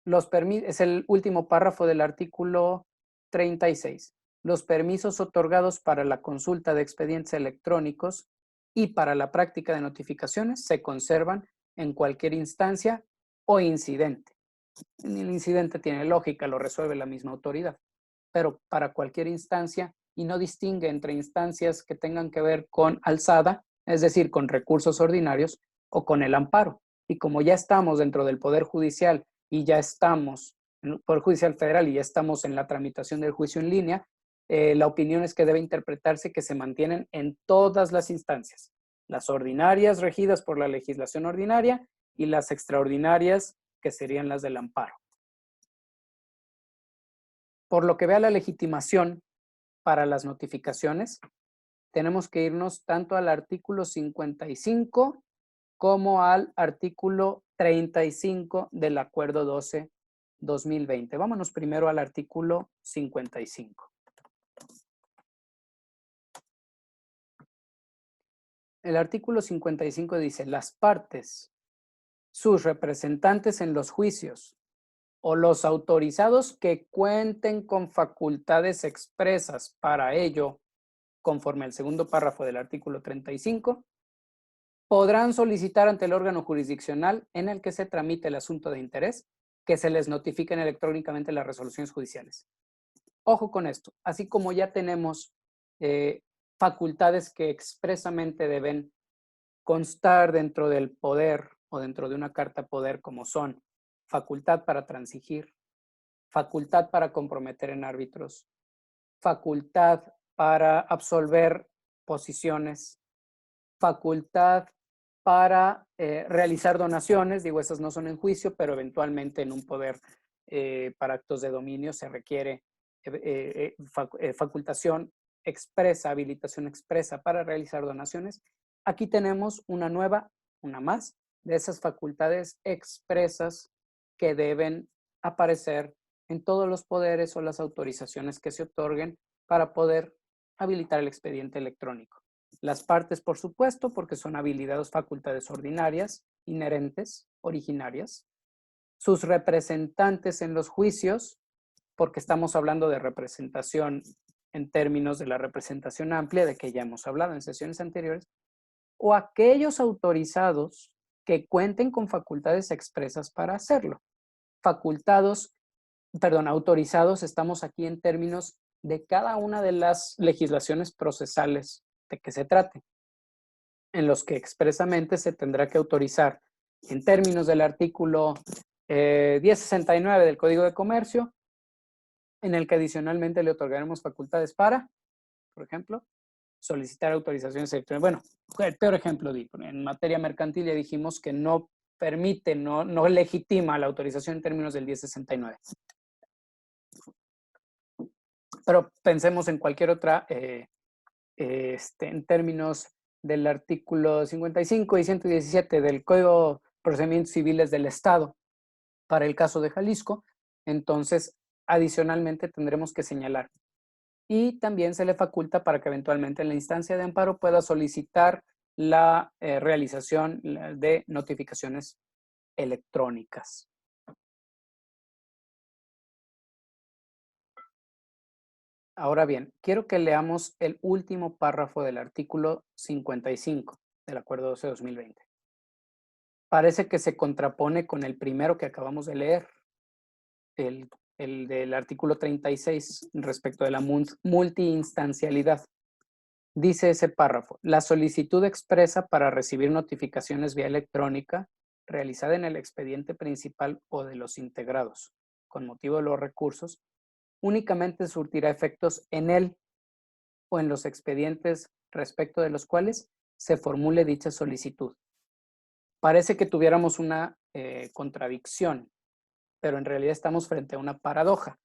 Es el último párrafo del artículo 36. Los permisos otorgados para la consulta de expedientes electrónicos y para la práctica de notificaciones se conservan en cualquier instancia o incidente. El incidente tiene lógica, lo resuelve la misma autoridad, pero para cualquier instancia, y no distingue entre instancias que tengan que ver con alzada, es decir, con recursos ordinarios, o con el amparo. Y como ya estamos dentro del Poder Judicial y ya estamos en el Poder Judicial Federal y ya estamos en la tramitación del juicio en línea, la opinión es que debe interpretarse que se mantienen en todas las instancias, las ordinarias regidas por la legislación ordinaria y las extraordinarias que serían las del amparo. Por lo que vea la legitimación para las notificaciones, tenemos que irnos tanto al artículo 55 como al artículo 35 del Acuerdo 12-2020. Vámonos primero al artículo 55. El artículo 55 dice: las partes, sus representantes en los juicios o los autorizados que cuenten con facultades expresas para ello, conforme al segundo párrafo del artículo 35, podrán solicitar ante el órgano jurisdiccional en el que se tramite el asunto de interés que se les notifiquen electrónicamente las resoluciones judiciales. Ojo con esto, así como ya tenemos facultades que expresamente deben constar dentro del poder o dentro de una carta poder, como son facultad para transigir, facultad para comprometer en árbitros, facultad para absolver posiciones, facultad para realizar donaciones, digo, esas no son en juicio, pero eventualmente en un poder para actos de dominio se requiere facultación expresa, habilitación expresa para realizar donaciones. Aquí tenemos una nueva, una más, de esas facultades expresas que deben aparecer en todos los poderes o las autorizaciones que se otorguen para poder habilitar el expediente electrónico. Las partes, por supuesto, porque son habilitadas facultades ordinarias, inherentes, originarias. Sus representantes en los juicios, porque estamos hablando de representación en términos de la representación amplia, de que ya hemos hablado en sesiones anteriores, o aquellos autorizados que cuenten con facultades expresas para hacerlo. Autorizados, estamos aquí en términos de cada una de las legislaciones procesales de que se trate, en los que expresamente se tendrá que autorizar en términos del artículo 1069 del Código de Comercio, en el que adicionalmente le otorgaremos facultades para, por ejemplo, solicitar autorizaciones electrónicas. Bueno, el peor ejemplo, en materia mercantil ya dijimos que no permite, no legitima la autorización en términos del 1069. Pero pensemos en cualquier otra, en términos del artículo 55 y 117 del Código de Procedimientos Civiles del Estado para el caso de Jalisco, entonces adicionalmente tendremos que señalar. Y también se le faculta para que eventualmente en la instancia de amparo pueda solicitar la realización de notificaciones electrónicas. Ahora bien, quiero que leamos el último párrafo del artículo 55 del Acuerdo 12-2020. Parece que se contrapone con el primero que acabamos de leer, el del artículo 36 respecto de la multiinstancialidad. Dice ese párrafo, la solicitud expresa para recibir notificaciones vía electrónica realizada en el expediente principal o de los integrados, con motivo de los recursos, únicamente surtirá efectos en él o en los expedientes respecto de los cuales se formule dicha solicitud. Parece que tuviéramos una contradicción, pero en realidad estamos frente a una paradoja.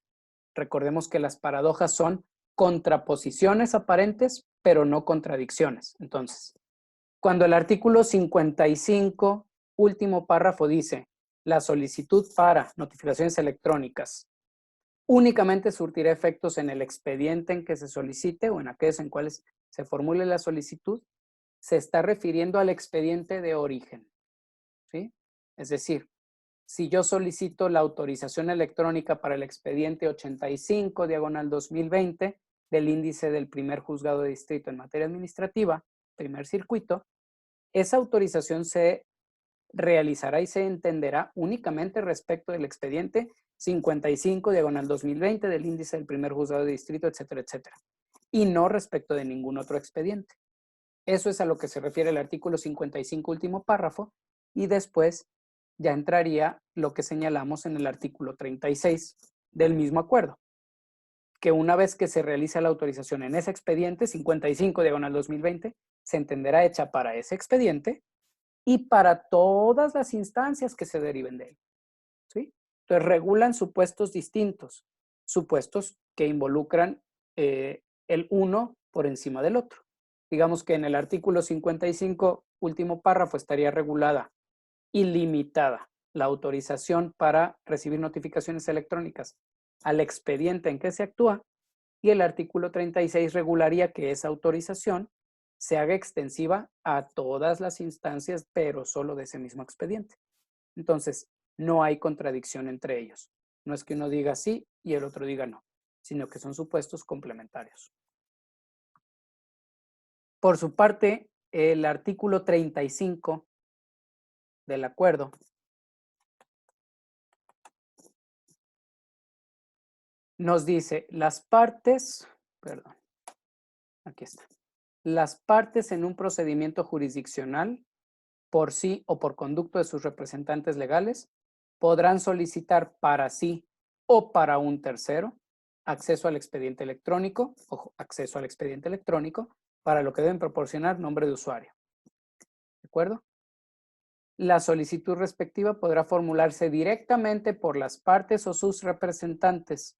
Recordemos que las paradojas son contraposiciones aparentes, pero no contradicciones. Entonces, cuando el artículo 55, último párrafo, dice la solicitud para notificaciones electrónicas únicamente surtirá efectos en el expediente en que se solicite o en aquellos en cuales se formule la solicitud, se está refiriendo al expediente de origen, ¿sí? Es decir, si yo solicito la autorización electrónica para el expediente 85/2020 del índice del primer juzgado de distrito en materia administrativa, primer circuito, esa autorización se realizará y se entenderá únicamente respecto del expediente 55/2020 del índice del primer juzgado de distrito, etcétera, etcétera, y no respecto de ningún otro expediente. Eso es a lo que se refiere el artículo 55, último párrafo, y después ya entraría lo que señalamos en el artículo 36 del mismo acuerdo, que una vez que se realiza la autorización en ese expediente 55/2020, se entenderá hecha para ese expediente y para todas las instancias que se deriven de él, ¿sí? Entonces regulan supuestos distintos, supuestos que involucran el uno por encima del otro. Digamos que en el artículo 55, último párrafo, estaría regulada ilimitada la autorización para recibir notificaciones electrónicas al expediente en que se actúa, y el artículo 36 regularía que esa autorización se haga extensiva a todas las instancias, pero solo de ese mismo expediente. Entonces, no hay contradicción entre ellos. No es que uno diga sí y el otro diga no, sino que son supuestos complementarios. Por su parte, El artículo 35 del acuerdo nos dice, las partes en un procedimiento jurisdiccional, por sí o por conducto de sus representantes legales, podrán solicitar para sí o para un tercero acceso al expediente electrónico, ojo, acceso al expediente electrónico, para lo que deben proporcionar nombre de usuario. ¿De acuerdo? La solicitud respectiva podrá formularse directamente por las partes o sus representantes,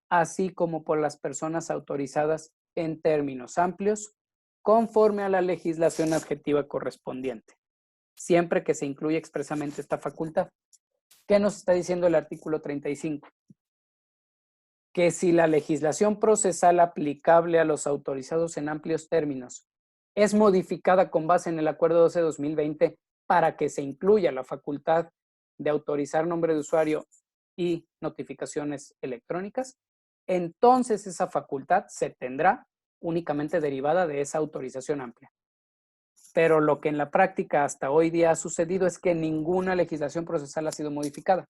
así como por las personas autorizadas en términos amplios, conforme a la legislación adjetiva correspondiente, siempre que se incluya expresamente esta facultad. ¿Qué nos está diciendo el artículo 35? Que si la legislación procesal aplicable a los autorizados en amplios términos es modificada con base en el Acuerdo 12/2020 para que se incluya la facultad de autorizar nombre de usuario y notificaciones electrónicas, entonces esa facultad se tendrá únicamente derivada de esa autorización amplia. Pero lo que en la práctica hasta hoy día ha sucedido es que ninguna legislación procesal ha sido modificada,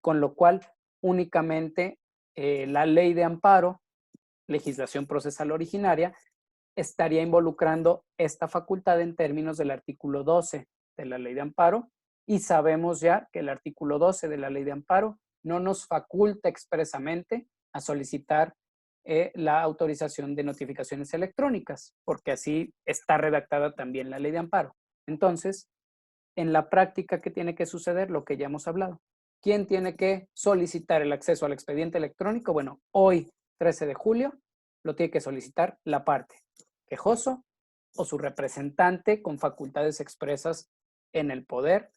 con lo cual únicamente la ley de amparo, legislación procesal originaria, estaría involucrando esta facultad en términos del artículo 12 de la ley de amparo, y sabemos ya que el artículo 12 de la ley de amparo no nos faculta expresamente a solicitar la autorización de notificaciones electrónicas, porque así está redactada también la ley de amparo. Entonces, en la práctica, ¿qué tiene que suceder? Lo que ya hemos hablado. ¿Quién tiene que solicitar el acceso al expediente electrónico? Bueno, hoy, 13 de julio, lo tiene que solicitar la parte quejoso o su representante con facultades expresas en el poder,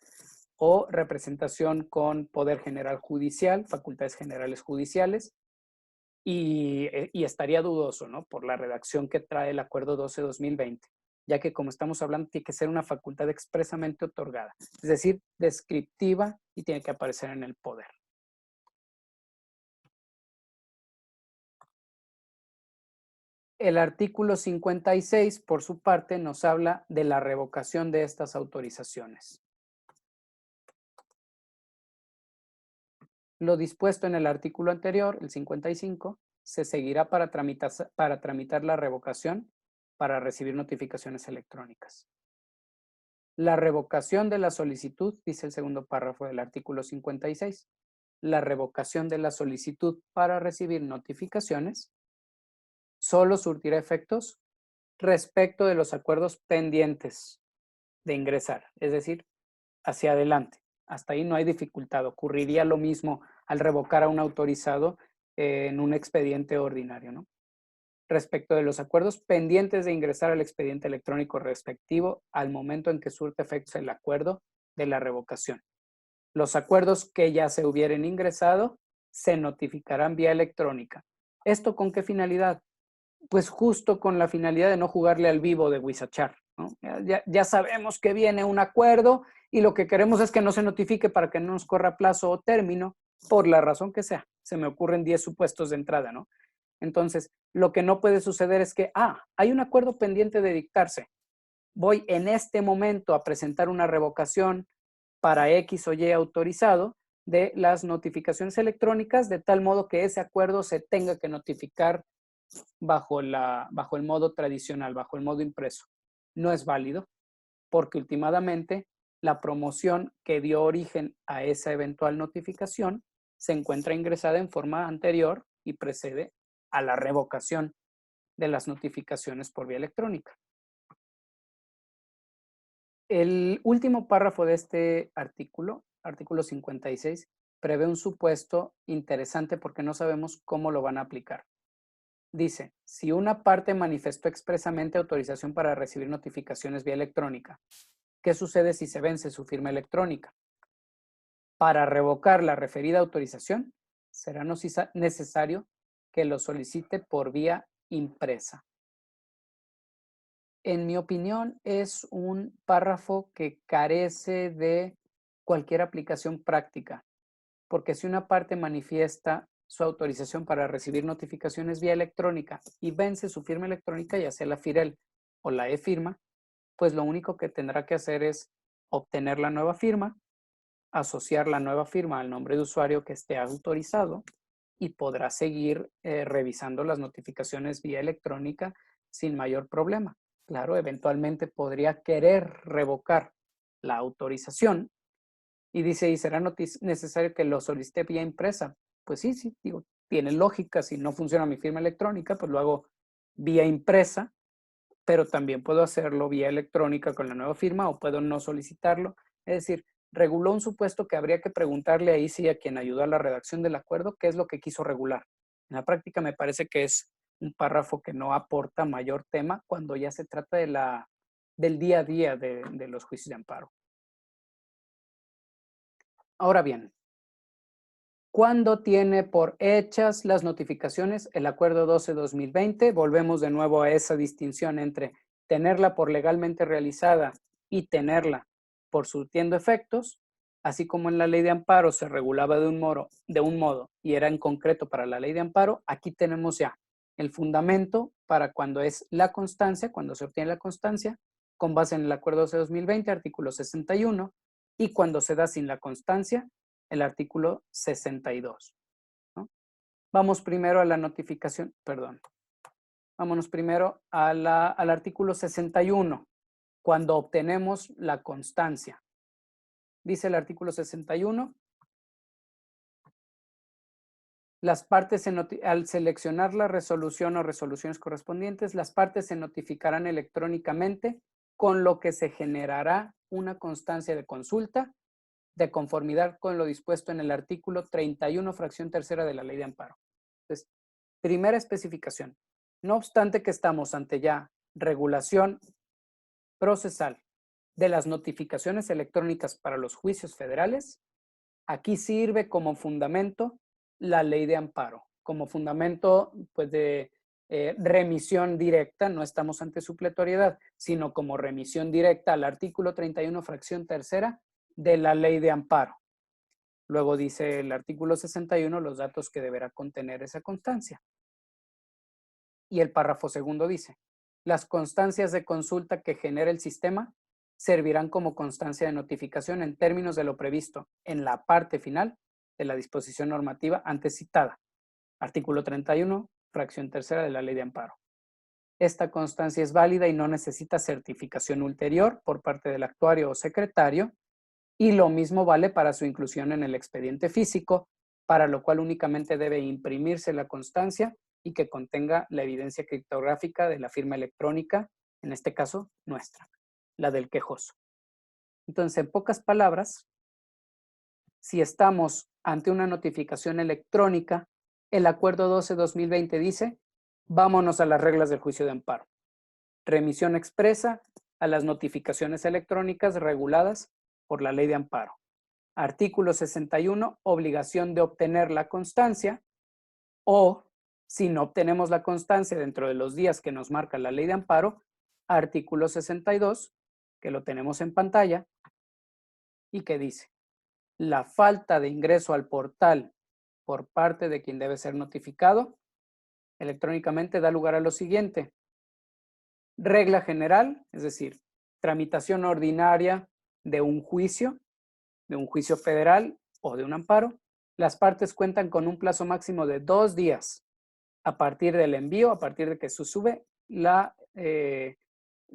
o representación con poder general judicial, facultades generales judiciales, y estaría dudoso, ¿no? Por la redacción que trae el Acuerdo 12/2020, ya que, como estamos hablando, tiene que ser una facultad expresamente otorgada, es decir, descriptiva, y tiene que aparecer en el poder. El artículo 56, por su parte, nos habla de la revocación de estas autorizaciones. Lo dispuesto en el artículo anterior, el 55, se seguirá para tramitar la revocación para recibir notificaciones electrónicas. La revocación de la solicitud, dice el segundo párrafo del artículo 56, la revocación de la solicitud para recibir notificaciones solo surtirá efectos respecto de los acuerdos pendientes de ingresar, es decir, hacia adelante. Hasta ahí no hay dificultad. Ocurriría lo mismo al revocar a un autorizado en un expediente ordinario, ¿no? Respecto de los acuerdos pendientes de ingresar al expediente electrónico respectivo al momento en que surte efectos el acuerdo de la revocación. Los acuerdos que ya se hubieran ingresado se notificarán vía electrónica. ¿Esto con qué finalidad? Pues justo con la finalidad de no jugarle al vivo de Wisachar, ¿no? Ya sabemos que viene un acuerdo y lo que queremos es que no se notifique para que no nos corra plazo o término, por la razón que sea. Se me ocurren 10 supuestos de entrada, ¿no? Entonces, lo que no puede suceder es que, hay un acuerdo pendiente de dictarse. Voy en este momento a presentar una revocación para X o Y autorizado de las notificaciones electrónicas, de tal modo que ese acuerdo se tenga que notificar bajo el modo tradicional, bajo el modo impreso. No es válido, porque últimamente la promoción que dio origen a esa eventual notificación se encuentra ingresada en forma anterior y precede a la revocación de las notificaciones por vía electrónica. El último párrafo de este artículo, artículo 56, prevé un supuesto interesante porque no sabemos cómo lo van a aplicar. Dice, si una parte manifestó expresamente autorización para recibir notificaciones vía electrónica, ¿qué sucede si se vence su firma electrónica? Para revocar la referida autorización, será necesario que lo solicite por vía impresa. En mi opinión, es un párrafo que carece de cualquier aplicación práctica, porque si una parte manifiesta su autorización para recibir notificaciones vía electrónica y vence su firma electrónica, ya sea la FIREL o la e-firma, pues lo único que tendrá que hacer es obtener la nueva firma, asociar la nueva firma al nombre de usuario que esté autorizado y podrá seguir revisando las notificaciones vía electrónica sin mayor problema. Claro, eventualmente podría querer revocar la autorización y dice, ¿y será necesario que lo solicite vía impresa? Pues sí, sí, digo, tiene lógica. Si no funciona mi firma electrónica, pues lo hago vía impresa, pero también puedo hacerlo vía electrónica con la nueva firma o puedo no solicitarlo. Es decir, reguló un supuesto que habría que preguntarle ahí sí a quien ayudó a la redacción del acuerdo qué es lo que quiso regular. En la práctica me parece que es un párrafo que no aporta mayor tema cuando ya se trata del día a día de los juicios de amparo. Ahora bien, ¿cuándo tiene por hechas las notificaciones el Acuerdo 12-2020? Volvemos de nuevo a esa distinción entre tenerla por legalmente realizada y tenerla por surtiendo efectos, así como en la ley de amparo se regulaba de un modo y era en concreto para la ley de amparo, aquí tenemos ya el fundamento para cuando es la constancia, cuando se obtiene la constancia, con base en el Acuerdo 12-2020, artículo 61, y cuando se da sin la constancia, el artículo 62. ¿No? Vamos primero a la notificación, perdón. Vámonos primero al artículo 61, cuando obtenemos la constancia. Dice el artículo 61, las partes al seleccionar la resolución o resoluciones correspondientes, las partes se notificarán electrónicamente, con lo que se generará una constancia de consulta de conformidad con lo dispuesto en el artículo 31, fracción tercera de la Ley de Amparo. Entonces, primera especificación. No obstante que estamos ante ya regulación procesal de las notificaciones electrónicas para los juicios federales, aquí sirve como fundamento la Ley de Amparo, como fundamento pues, de remisión directa, no estamos ante supletoriedad, sino como remisión directa al artículo 31, fracción tercera de la Ley de Amparo. Luego dice el artículo 61 los datos que deberá contener esa constancia. Y el párrafo segundo dice, las constancias de consulta que genera el sistema servirán como constancia de notificación en términos de lo previsto en la parte final de la disposición normativa antes citada. Artículo 31, fracción tercera de la Ley de Amparo. Esta constancia es válida y no necesita certificación ulterior por parte del actuario o secretario, y lo mismo vale para su inclusión en el expediente físico, para lo cual únicamente debe imprimirse la constancia y que contenga la evidencia criptográfica de la firma electrónica, en este caso nuestra, la del quejoso. Entonces, en pocas palabras, si estamos ante una notificación electrónica, el Acuerdo 12-2020 dice, vámonos a las reglas del juicio de amparo. Remisión expresa a las notificaciones electrónicas reguladas por la Ley de Amparo. Artículo 61, obligación de obtener la constancia, o si no obtenemos la constancia dentro de los días que nos marca la Ley de Amparo, artículo 62, que lo tenemos en pantalla, y que dice, la falta de ingreso al portal por parte de quien debe ser notificado electrónicamente da lugar a lo siguiente. Regla general, es decir, tramitación ordinaria de un juicio federal o de un amparo. Las partes cuentan con un plazo máximo de 2 días a partir del envío, a partir de que se sube la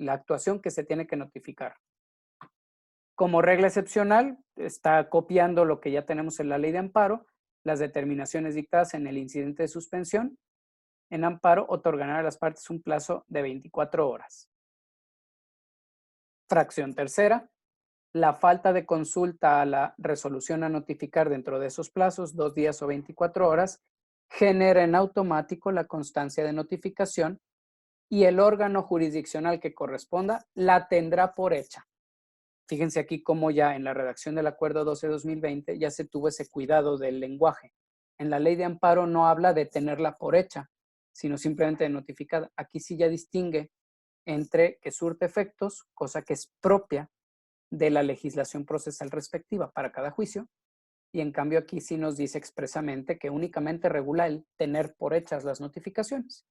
actuación que se tiene que notificar. Como regla excepcional, está copiando lo que ya tenemos en la Ley de Amparo, las determinaciones dictadas en el incidente de suspensión. En amparo, otorgarán a las partes un plazo de 24 horas. Fracción tercera, la falta de consulta a la resolución a notificar dentro de esos plazos, 2 días o 24 horas, genera en automático la constancia de notificación y el órgano jurisdiccional que corresponda la tendrá por hecha. Fíjense aquí cómo ya en la redacción del Acuerdo 12-2020 ya se tuvo ese cuidado del lenguaje. En la Ley de Amparo no habla de tenerla por hecha, sino simplemente de notificada. Aquí sí ya distingue entre que surte efectos, cosa que es propia de la legislación procesal respectiva para cada juicio, y en cambio aquí sí nos dice expresamente que únicamente regula el tener por hechas las notificaciones.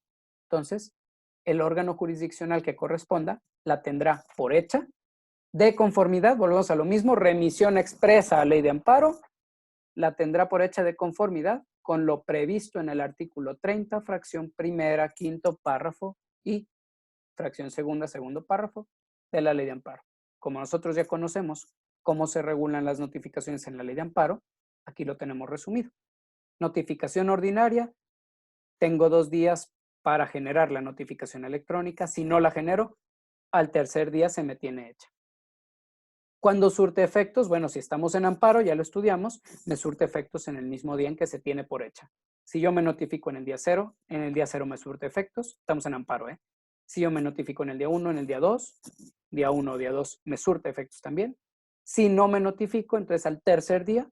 Entonces, el órgano jurisdiccional que corresponda la tendrá por hecha, de conformidad, volvemos a lo mismo, remisión expresa a ley de amparo, la tendrá por hecha de conformidad con lo previsto en el artículo 30, fracción primera, quinto párrafo y fracción segunda, segundo párrafo de la ley de amparo. Como nosotros ya conocemos cómo se regulan las notificaciones en la ley de amparo, aquí lo tenemos resumido. Notificación ordinaria, tengo 2 días para generar la notificación electrónica. Si no la genero, al tercer día se me tiene hecha. Cuando surte efectos, bueno, si estamos en amparo, ya lo estudiamos, me surte efectos en el mismo día en que se tiene por hecha. Si yo me notifico en el día 0, en el día 0 me surte efectos, estamos en amparo, ¿eh? Si yo me notifico en el día 1, en el día 2, día 1 o día 2 me surte efectos también. Si no me notifico, entonces al tercer día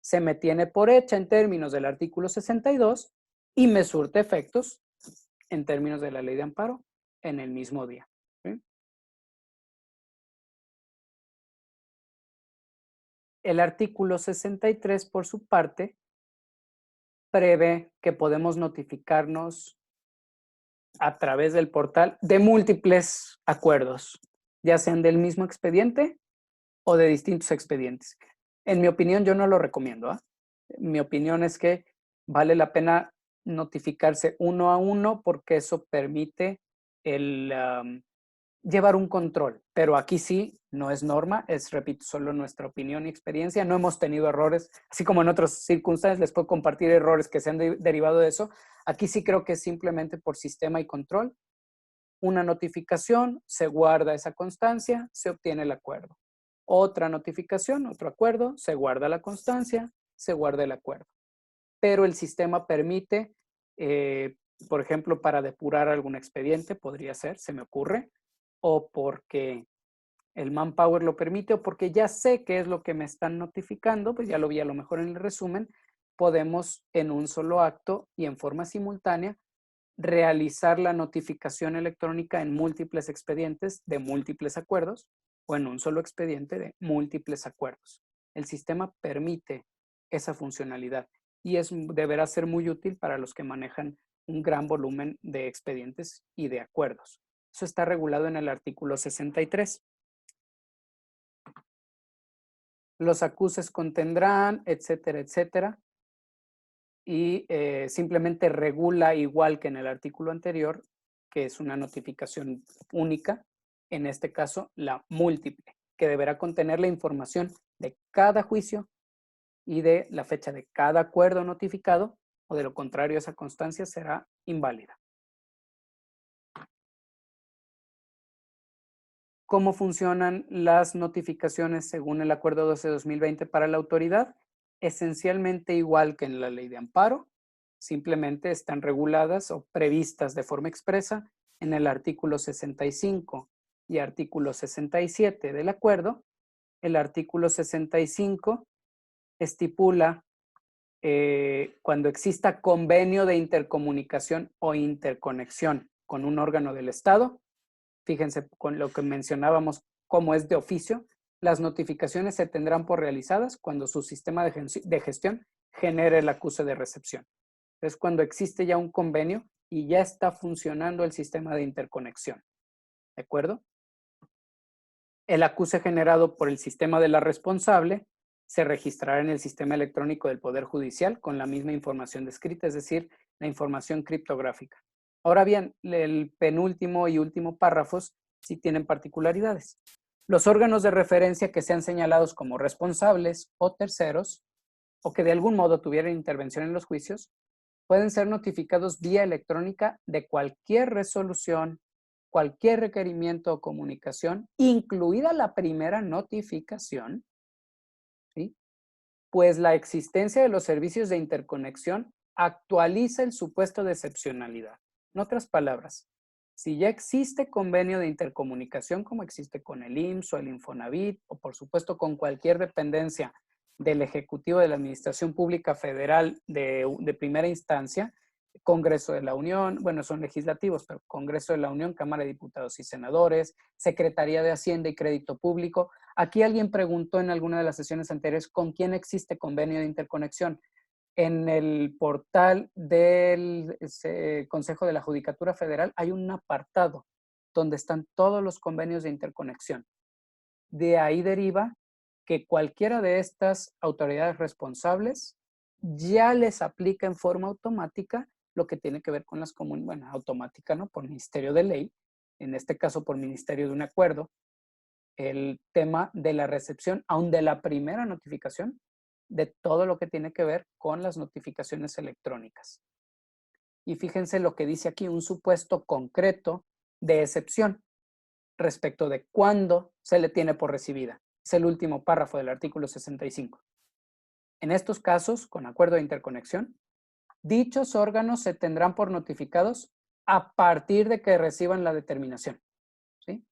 se me tiene por hecha en términos del artículo 62 y me surte efectos en términos de la ley de amparo en el mismo día. ¿Sí? El artículo 63, por su parte, prevé que podemos notificarnos a través del portal de múltiples acuerdos, ya sean del mismo expediente o de distintos expedientes. En mi opinión, yo no lo recomiendo. Mi opinión es que vale la pena notificarse uno a uno porque eso permite llevar un control, pero aquí sí no es norma, es, repito, solo nuestra opinión y experiencia. No hemos tenido errores, así como en otras circunstancias les puedo compartir errores que se han derivado de eso. Aquí sí creo que es simplemente por sistema y control. Una notificación, se guarda esa constancia, se obtiene el acuerdo. Otra notificación, otro acuerdo, se guarda la constancia, se guarda el acuerdo. Pero el sistema permite, por ejemplo, para depurar algún expediente, podría ser, se me ocurre, o porque el manpower lo permite, o porque ya sé qué es lo que me están notificando, pues ya lo vi a lo mejor en el resumen, podemos en un solo acto y en forma simultánea realizar la notificación electrónica en múltiples expedientes de múltiples acuerdos o en un solo expediente de múltiples acuerdos. El sistema permite esa funcionalidad y deberá ser muy útil para los que manejan un gran volumen de expedientes y de acuerdos. Eso está regulado en el artículo 63. Los acuses contendrán, etcétera, etcétera. Y simplemente regula igual que en el artículo anterior, que es una notificación única, en este caso la múltiple, que deberá contener la información de cada juicio y de la fecha de cada acuerdo notificado, o de lo contrario esa constancia será inválida. ¿Cómo funcionan las notificaciones según el Acuerdo 12-2020 para la autoridad? Esencialmente igual que en la ley de amparo, simplemente están reguladas o previstas de forma expresa en el artículo 65 y artículo 67 del acuerdo. El artículo 65 estipula cuando exista convenio de intercomunicación o interconexión con un órgano del Estado. Fíjense con lo que mencionábamos, como es de oficio, las notificaciones se tendrán por realizadas cuando su sistema de gestión genere el acuse de recepción. Es cuando existe ya un convenio y ya está funcionando el sistema de interconexión. ¿De acuerdo? El acuse generado por el sistema de la responsable se registrará en el sistema electrónico del Poder Judicial con la misma información descrita, es decir, la información criptográfica. Ahora bien, el penúltimo y último párrafos sí tienen particularidades. Los órganos de referencia que sean señalados como responsables o terceros, o que de algún modo tuvieran intervención en los juicios, pueden ser notificados vía electrónica de cualquier resolución, cualquier requerimiento o comunicación, incluida la primera notificación, ¿sí? Pues la existencia de los servicios de interconexión actualiza el supuesto de excepcionalidad. En otras palabras, si ya existe convenio de intercomunicación como existe con el IMSS o el Infonavit o por supuesto con cualquier dependencia del Ejecutivo de la Administración Pública Federal de primera instancia, Congreso de la Unión, bueno, son legislativos, pero Congreso de la Unión, Cámara de Diputados y Senadores, Secretaría de Hacienda y Crédito Público. Aquí alguien preguntó en alguna de las sesiones anteriores con quién existe convenio de interconexión. En el portal del Consejo de la Judicatura Federal hay un apartado donde están todos los convenios de interconexión. De ahí deriva que cualquiera de estas autoridades responsables ya les aplica en forma automática lo que tiene que ver con las comunidades, bueno, automática, ¿no? Por Ministerio de Ley, en este caso por Ministerio de un Acuerdo, el tema de la recepción, aun de la primera notificación, de todo lo que tiene que ver con las notificaciones electrónicas. Y fíjense lo que dice aquí, un supuesto concreto de excepción respecto de cuándo se le tiene por recibida. Es el último párrafo del artículo 65. En estos casos, con acuerdo de interconexión, dichos órganos se tendrán por notificados a partir de que reciban la determinación. ¿Sí?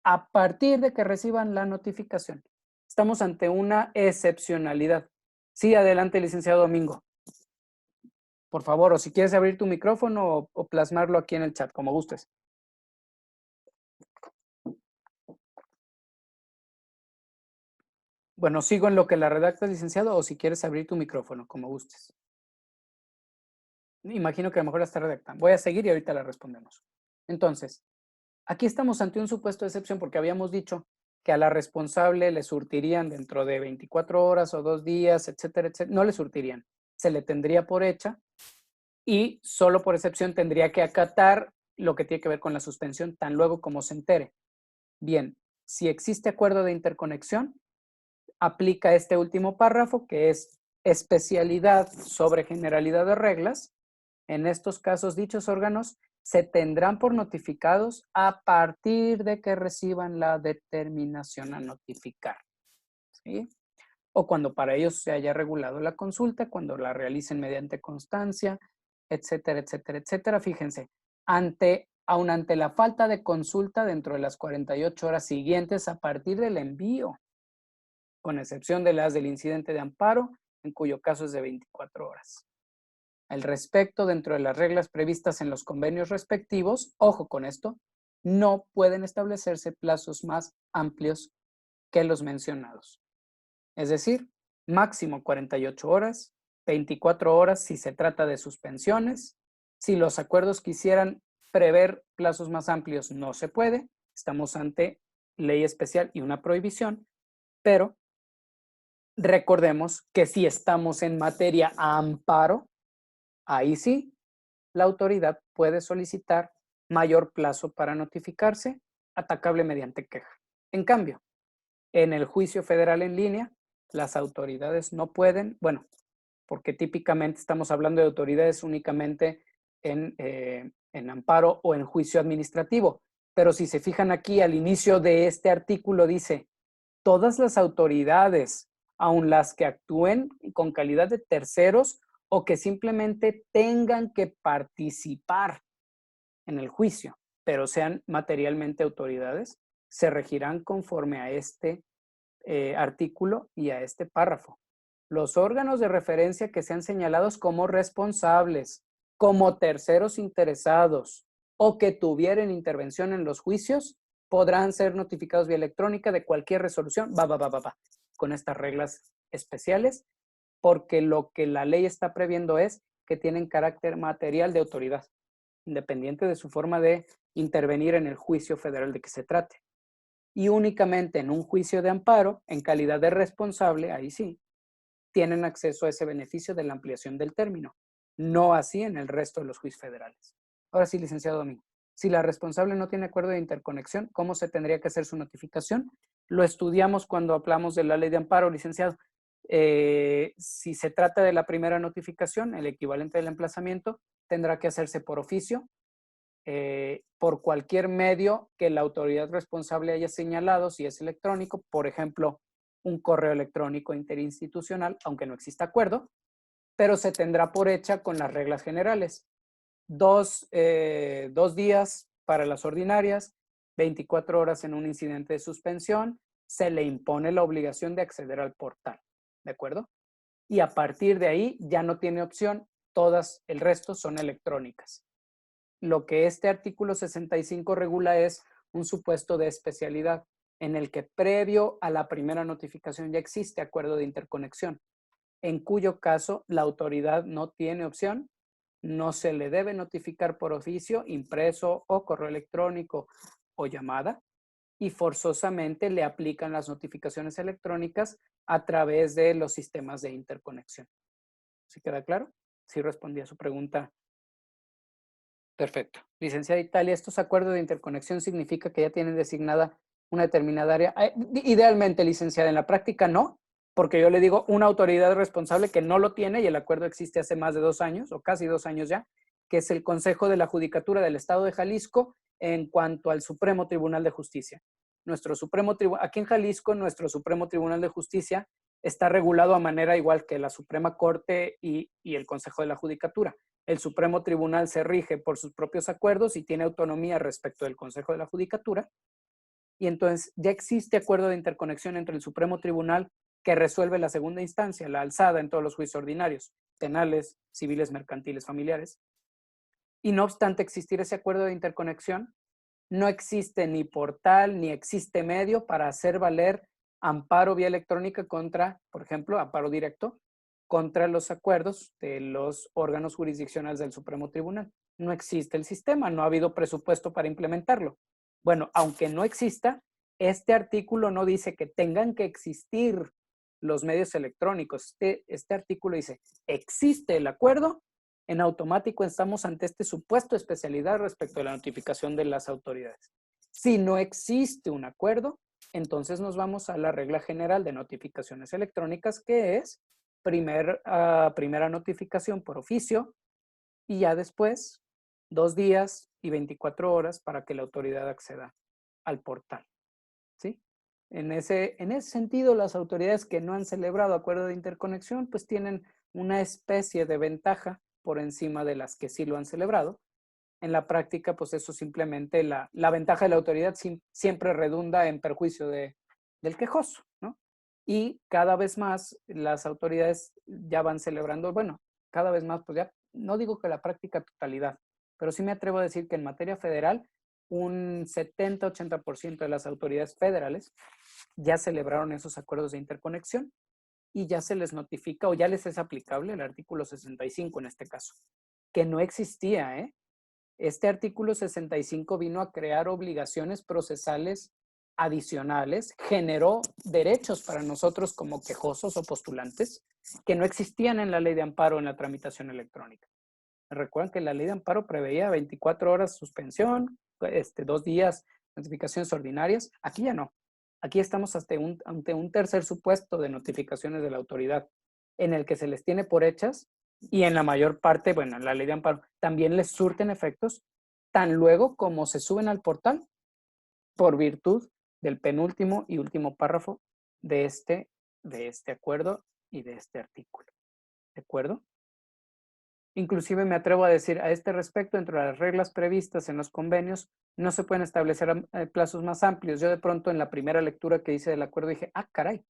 A partir de que reciban la notificación. Estamos ante una excepcionalidad. Sí, adelante, licenciado Domingo. Por favor, o si quieres abrir tu micrófono o plasmarlo aquí en el chat, como gustes. Bueno, sigo en lo que la redactas, licenciado, o si quieres abrir tu micrófono, como gustes. Imagino que a lo mejor la está redactando. Voy a seguir y ahorita la respondemos. Entonces, aquí estamos ante un supuesto de excepción porque habíamos dicho que a la responsable le surtirían dentro de 24 horas o 2 días, etcétera, etcétera. No le surtirían. Se le tendría por hecha y solo por excepción tendría que acatar lo que tiene que ver con la suspensión tan luego como se entere. Bien, si existe acuerdo de interconexión, aplica este último párrafo que es especialidad sobre generalidad de reglas. En estos casos, dichos órganos se tendrán por notificados a partir de que reciban la determinación a notificar. ¿Sí? O cuando para ellos se haya regulado la consulta, cuando la realicen mediante constancia, etcétera, etcétera, etcétera. Fíjense, aun ante la falta de consulta dentro de las 48 horas siguientes a partir del envío, con excepción de las del incidente de amparo, en cuyo caso es de 24 horas. Al respecto, dentro de las reglas previstas en los convenios respectivos, ojo con esto, no pueden establecerse plazos más amplios que los mencionados. Es decir, máximo 48 horas, 24 horas si se trata de suspensiones. Si los acuerdos quisieran prever plazos más amplios, no se puede. Estamos ante ley especial y una prohibición, pero recordemos que si estamos en materia a amparo, ahí sí, la autoridad puede solicitar mayor plazo para notificarse, atacable mediante queja. En cambio, en el juicio federal en línea, las autoridades no pueden, bueno, porque típicamente estamos hablando de autoridades únicamente en amparo o en juicio administrativo, pero si se fijan aquí al inicio de este artículo dice, todas las autoridades, aun las que actúen con calidad de terceros o que simplemente tengan que participar en el juicio, pero sean materialmente autoridades, se regirán conforme a este artículo y a este párrafo. Los órganos de referencia que sean señalados como responsables, como terceros interesados o que tuvieran intervención en los juicios, podrán ser notificados vía electrónica de cualquier resolución, con estas reglas especiales, porque lo que la ley está previendo es que tienen carácter material de autoridad, independiente de su forma de intervenir en el juicio federal de que se trate. Y únicamente en un juicio de amparo, en calidad de responsable, ahí sí, tienen acceso a ese beneficio de la ampliación del término. No así en el resto de los juicios federales. Ahora sí, licenciado Domingo, si la responsable no tiene acuerdo de interconexión, ¿cómo se tendría que hacer su notificación? Lo estudiamos cuando hablamos de la ley de amparo, licenciado. Si se trata de la primera notificación, el equivalente del emplazamiento, tendrá que hacerse por oficio, por cualquier medio que la autoridad responsable haya señalado, si es electrónico, por ejemplo, un correo electrónico interinstitucional, aunque no exista acuerdo, pero se tendrá por hecha con las reglas generales. 2 días para las ordinarias, 24 horas en un incidente de suspensión, se le impone la obligación de acceder al portal, ¿de acuerdo? Y a partir de ahí ya no tiene opción, todas el resto son electrónicas. Lo que este artículo 65 regula es un supuesto de especialidad en el que previo a la primera notificación ya existe acuerdo de interconexión. en cuyo caso la autoridad no tiene opción, no se le debe notificar por oficio, impreso o correo electrónico o llamada, y forzosamente le aplican las notificaciones electrónicas a través de los sistemas de interconexión. ¿Sí queda claro? Sí respondí a su pregunta. Perfecto. Licenciada Italia, estos acuerdos de interconexión significa que ya tienen designada una determinada área. Idealmente, licenciada, en la práctica no, porque yo le digo una autoridad responsable que no lo tiene y el acuerdo existe hace más de 2 años o casi 2 años ya, que es el Consejo de la Judicatura del Estado de Jalisco en cuanto al Supremo Tribunal de Justicia. Aquí en Jalisco, nuestro Supremo Tribunal de Justicia está regulado a manera igual que la Suprema Corte y el Consejo de la Judicatura. El Supremo Tribunal se rige por sus propios acuerdos y tiene autonomía respecto del Consejo de la Judicatura. Y entonces ya existe acuerdo de interconexión entre el Supremo Tribunal que resuelve la segunda instancia, la alzada en todos los juicios ordinarios, penales, civiles, mercantiles, familiares. Y no obstante existir ese acuerdo de interconexión, no existe ni portal ni existe medio para hacer valer amparo vía electrónica contra, por ejemplo, amparo directo, contra los acuerdos de los órganos jurisdiccionales del Supremo Tribunal. No existe el sistema, no ha habido presupuesto para implementarlo. Bueno, aunque no exista, este artículo no dice que tengan que existir los medios electrónicos. Este artículo dice, existe el acuerdo, en automático estamos ante este supuesto de especialidad respecto a la notificación de las autoridades. Si no existe un acuerdo, entonces nos vamos a la regla general de notificaciones electrónicas, que es primera notificación por oficio y ya después 2 días y 24 horas para que la autoridad acceda al portal. ¿Sí? En ese sentido, las autoridades que no han celebrado acuerdo de interconexión, pues tienen una especie de ventaja por encima de las que sí lo han celebrado. En la práctica, pues eso simplemente, la ventaja de la autoridad siempre redunda en perjuicio del quejoso, ¿no? Y cada vez más las autoridades ya van celebrando, bueno, cada vez más, pues ya, no digo que la práctica totalidad, pero sí me atrevo a decir que en materia federal, un 70-80% de las autoridades federales ya celebraron esos acuerdos de interconexión y ya se les notifica o ya les es aplicable el artículo 65 en este caso, que no existía, ¿eh? Este artículo 65 vino a crear obligaciones procesales adicionales, generó derechos para nosotros como quejosos o postulantes que no existían en la ley de amparo en la tramitación electrónica. Recuerden que la ley de amparo preveía 24 horas suspensión, 2 días notificaciones ordinarias. Aquí ya no. Aquí estamos ante un tercer supuesto de notificaciones de la autoridad en el que se les tiene por hechas y en la mayor parte, bueno, la ley de amparo también les surten efectos tan luego como se suben al portal por virtud del penúltimo y último párrafo de este acuerdo y de este artículo. ¿De acuerdo? Inclusive me atrevo a decir a este respecto, dentro de las reglas previstas en los convenios, no se pueden establecer plazos más amplios. Yo de pronto en la primera lectura que hice del acuerdo dije, ah, caray,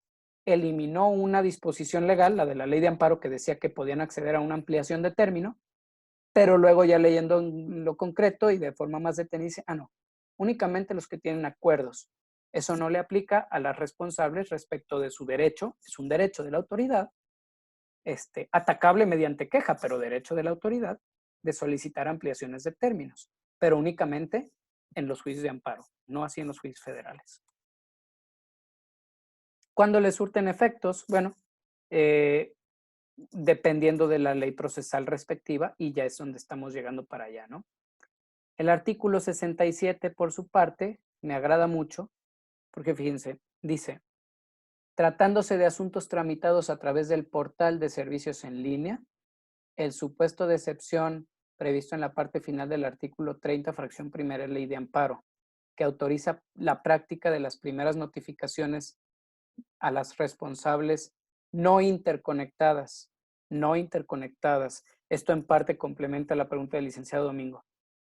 eliminó una disposición legal, la de la ley de amparo, que decía que podían acceder a una ampliación de término, pero luego ya leyendo lo concreto y de forma más detenida, dice, ah, no, únicamente los que tienen acuerdos. Eso no le aplica a las responsables respecto de su derecho, es un derecho de la autoridad, atacable mediante queja, pero derecho de la autoridad de solicitar ampliaciones de términos, pero únicamente en los juicios de amparo, no así en los juicios federales. ¿Cuándo le surten efectos? Bueno, dependiendo de la ley procesal respectiva, y ya es donde estamos llegando para allá, ¿no? El artículo 67, por su parte, me agrada mucho, porque fíjense, dice, tratándose de asuntos tramitados a través del portal de servicios en línea, el supuesto de excepción previsto en la parte final del artículo 30, fracción primera, ley de amparo, que autoriza la práctica de las primeras notificaciones a las responsables no interconectadas. Esto en parte complementa la pregunta del licenciado Domingo.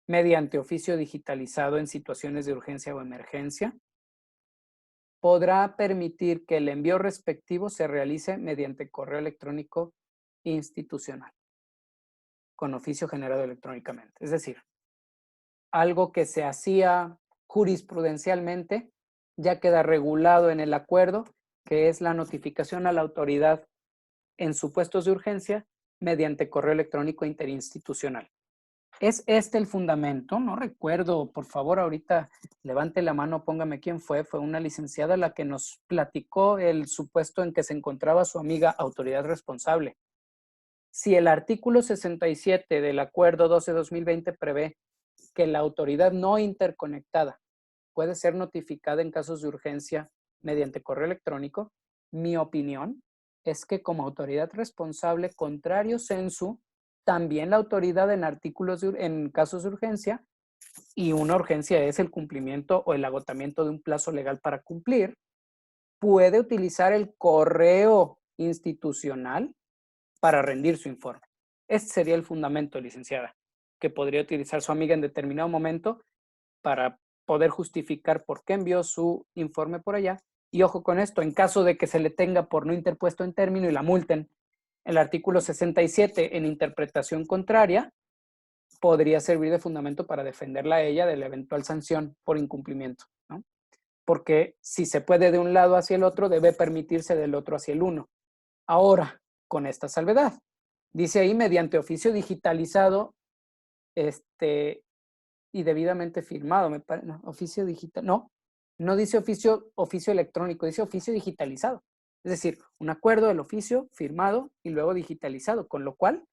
Mediante oficio digitalizado en situaciones de urgencia o emergencia, podrá permitir que el envío respectivo se realice mediante correo electrónico institucional, con oficio generado electrónicamente. Es decir, algo que se hacía jurisprudencialmente ya queda regulado en el acuerdo, que es la notificación a la autoridad en supuestos de urgencia mediante correo electrónico interinstitucional. ¿Es este el fundamento? No recuerdo, por favor, ahorita levante la mano, póngame quién fue. Fue una licenciada la que nos platicó el supuesto en que se encontraba su amiga autoridad responsable. Si el artículo 67 del Acuerdo 12-2020 prevé que la autoridad no interconectada puede ser notificada en casos de urgencia mediante correo electrónico, mi opinión es que como autoridad responsable, contrario sensu, también la autoridad en casos de urgencia, y una urgencia es el cumplimiento o el agotamiento de un plazo legal para cumplir, puede utilizar el correo institucional para rendir su informe. Este sería el fundamento, licenciada, que podría utilizar su amiga en determinado momento para poder justificar por qué envió su informe por allá. Y ojo con esto, en caso de que se le tenga por no interpuesto en término y la multen, el artículo 67 en interpretación contraria podría servir de fundamento para defenderla a ella de la eventual sanción por incumplimiento, ¿no? Porque si se puede de un lado hacia el otro, debe permitirse del otro hacia el uno. Ahora, con esta salvedad, dice ahí mediante oficio digitalizado y debidamente firmado. No, oficio digital, no dice oficio electrónico, dice oficio digitalizado. Es decir, un acuerdo del oficio firmado y luego digitalizado, con lo cual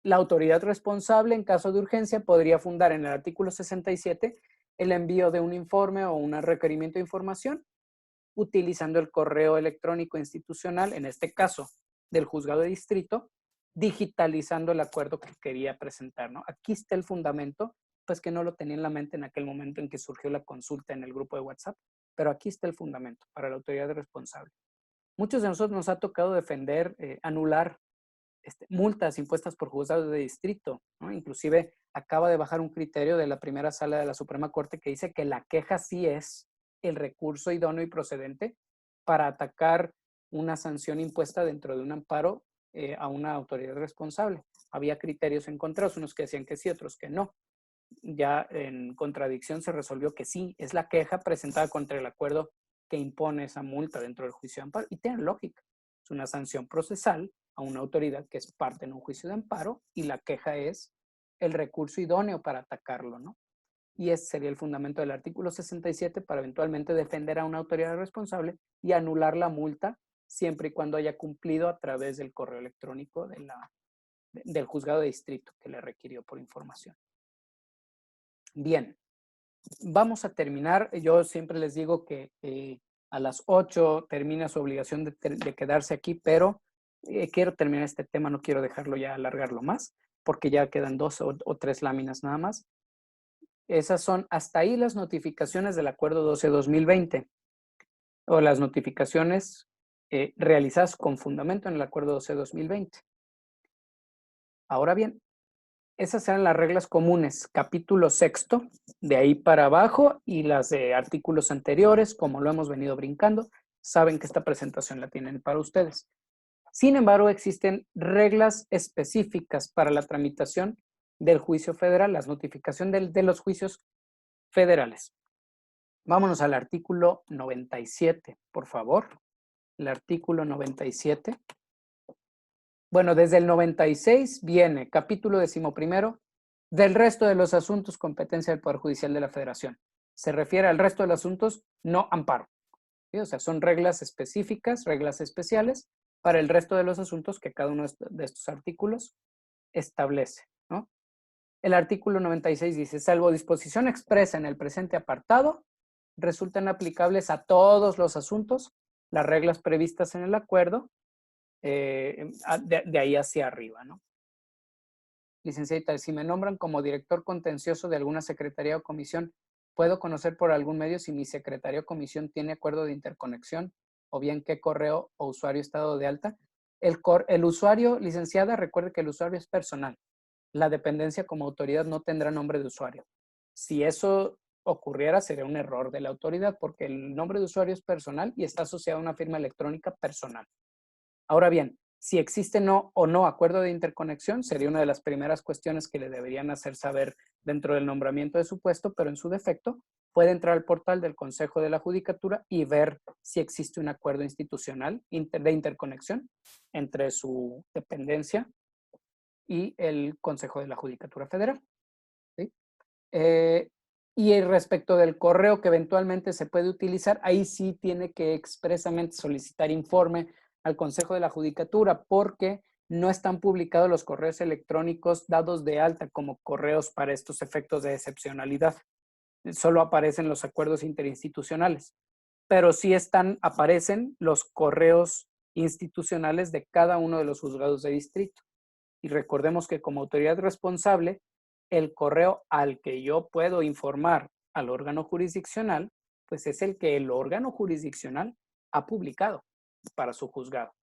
la autoridad responsable en caso de urgencia podría fundar en el artículo 67 el envío de un informe o un requerimiento de información utilizando el correo electrónico institucional, en este caso del juzgado de distrito, digitalizando el acuerdo que quería presentar, ¿no? Aquí está el fundamento, pues que no lo tenía en la mente en aquel momento en que surgió la consulta en el grupo de WhatsApp, pero aquí está el fundamento para la autoridad responsable. Muchos de nosotros nos ha tocado defender, anular multas impuestas por juzgados de distrito, ¿no? Inclusive acaba de bajar un criterio de la primera sala de la Suprema Corte que dice que la queja sí es el recurso idóneo y procedente para atacar una sanción impuesta dentro de un amparo a una autoridad responsable. Había criterios encontrados, unos que decían que sí, otros que no. Ya en contradicción se resolvió que sí, es la queja presentada contra el acuerdo que impone esa multa dentro del juicio de amparo. Y tiene lógica. Es una sanción procesal a una autoridad que es parte en un juicio de amparo y la queja es el recurso idóneo para atacarlo, ¿no? Y ese sería el fundamento del artículo 67 para eventualmente defender a una autoridad responsable y anular la multa siempre y cuando haya cumplido a través del correo electrónico del juzgado de distrito que le requirió por información. Bien, vamos a terminar. Yo siempre les digo que a las 8 termina su obligación de quedarse aquí, pero quiero terminar este tema, no quiero dejarlo ya alargarlo más, porque ya quedan 2 o 3 láminas nada más. Esas son hasta ahí las notificaciones del Acuerdo 12-2020 o las notificaciones realizadas con fundamento en el Acuerdo 12-2020. Ahora bien, esas eran las reglas comunes, capítulo 6, de ahí para abajo, y las de artículos anteriores, como lo hemos venido brincando, saben que esta presentación la tienen para ustedes. Sin embargo, existen reglas específicas para la tramitación del juicio federal, las notificaciones de los juicios federales. Vámonos al artículo 97, por favor. El artículo 97. Bueno, desde el 96 viene capítulo 11 del resto de los asuntos competencia del Poder Judicial de la Federación. Se refiere al resto de los asuntos, no amparo. ¿Sí? O sea, son reglas específicas, reglas especiales para el resto de los asuntos que cada uno de estos artículos establece, ¿no? El artículo 96 dice, salvo disposición expresa en el presente apartado, resultan aplicables a todos los asuntos las reglas previstas en el acuerdo, de ahí hacia arriba, ¿no? Licenciada, si me nombran como director contencioso de alguna secretaría o comisión, ¿puedo conocer por algún medio si mi secretaría o comisión tiene acuerdo de interconexión o bien qué correo o usuario está dado de alta? El usuario, licenciada, recuerde que el usuario es personal. La dependencia como autoridad no tendrá nombre de usuario. Si eso ocurriera, sería un error de la autoridad porque el nombre de usuario es personal y está asociado a una firma electrónica personal. Ahora bien, si existe o no acuerdo de interconexión, sería una de las primeras cuestiones que le deberían hacer saber dentro del nombramiento de su puesto, pero en su defecto, puede entrar al portal del Consejo de la Judicatura y ver si existe un acuerdo institucional de interconexión entre su dependencia y el Consejo de la Judicatura Federal. ¿Sí? Y respecto del correo que eventualmente se puede utilizar, ahí sí tiene que expresamente solicitar informe al Consejo de la Judicatura porque no están publicados los correos electrónicos dados de alta como correos para estos efectos de excepcionalidad. Solo aparecen los acuerdos interinstitucionales, pero sí aparecen los correos institucionales de cada uno de los juzgados de distrito. Y recordemos que como autoridad responsable, el correo al que yo puedo informar al órgano jurisdiccional, pues es el que el órgano jurisdiccional ha publicado para su juzgado.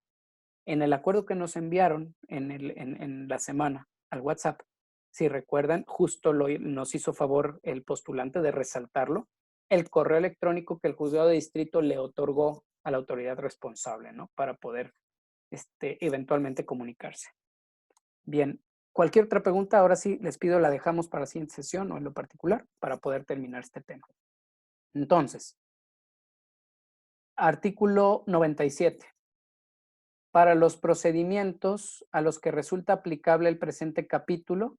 En el acuerdo que nos enviaron en la semana al WhatsApp, si recuerdan, justo nos hizo favor el postulante de resaltarlo, el correo electrónico que el juzgado de distrito le otorgó a la autoridad responsable, ¿no? Para poder eventualmente comunicarse. Bien, cualquier otra pregunta, ahora sí les pido la dejamos para la siguiente sesión o en lo particular para poder terminar este tema. Entonces, artículo 97. Para los procedimientos a los que resulta aplicable el presente capítulo,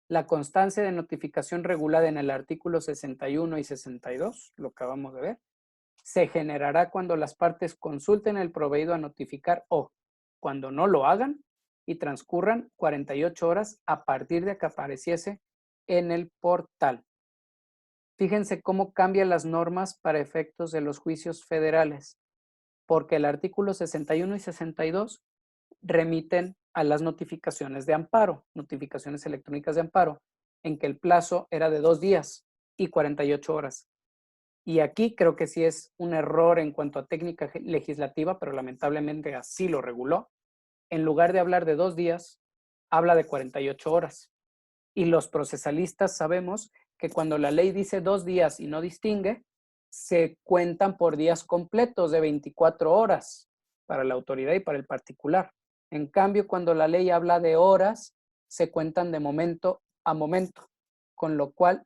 la constancia de notificación regulada en el artículo 61 y 62, lo acabamos de ver, se generará cuando las partes consulten el proveído a notificar o cuando no lo hagan y transcurran 48 horas a partir de que apareciese en el portal. Fíjense cómo cambian las normas para efectos de los juicios federales, porque el artículo 61 y 62 remiten a las notificaciones de amparo, notificaciones electrónicas de amparo, en que el plazo era de 2 días y 48 horas. Y aquí creo que sí es un error en cuanto a técnica legislativa, pero lamentablemente así lo reguló. En lugar de hablar de 2 días, habla de 48 horas. Y los procesalistas sabemos que cuando la ley dice 2 días y no distingue, se cuentan por días completos de 24 horas para la autoridad y para el particular. En cambio, cuando la ley habla de horas, se cuentan de momento a momento, con lo cual,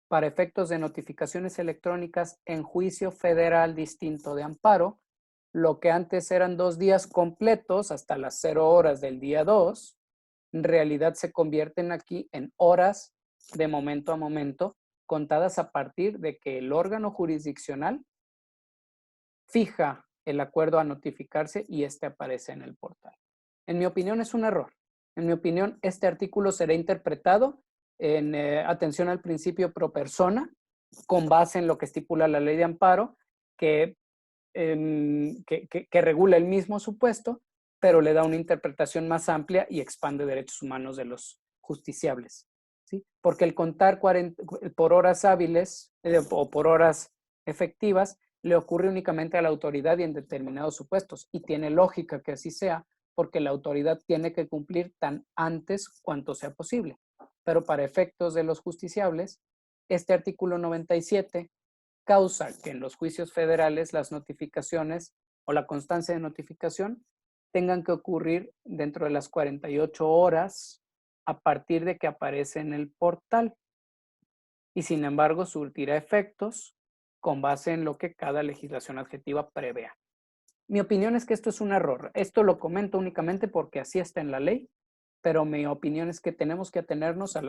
para efectos de notificaciones electrónicas en juicio federal distinto de amparo, lo que antes eran 2 días completos hasta las 0 horas del día 2, en realidad se convierten aquí en horas de momento a momento, contadas a partir de que el órgano jurisdiccional fija el acuerdo a notificarse y este aparece en el portal. En mi opinión es un error. En mi opinión, este artículo será interpretado en atención al principio pro persona, con base en lo que estipula la ley de amparo, que regula el mismo supuesto, pero le da una interpretación más amplia y expande derechos humanos de los justiciables. ¿Sí? Porque el contar por horas hábiles o por horas efectivas le ocurre únicamente a la autoridad y en determinados supuestos. Y tiene lógica que así sea, porque la autoridad tiene que cumplir tan antes cuanto sea posible. Pero para efectos de los justiciables, este artículo 97 causa que en los juicios federales las notificaciones o la constancia de notificación tengan que ocurrir dentro de las 48 horas a partir de que aparece en el portal. Y sin embargo, surtirá efectos con base en lo que cada legislación adjetiva prevea. Mi opinión es que esto es un error. Esto lo comento únicamente porque así está en la ley, pero mi opinión es que tenemos que atenernos a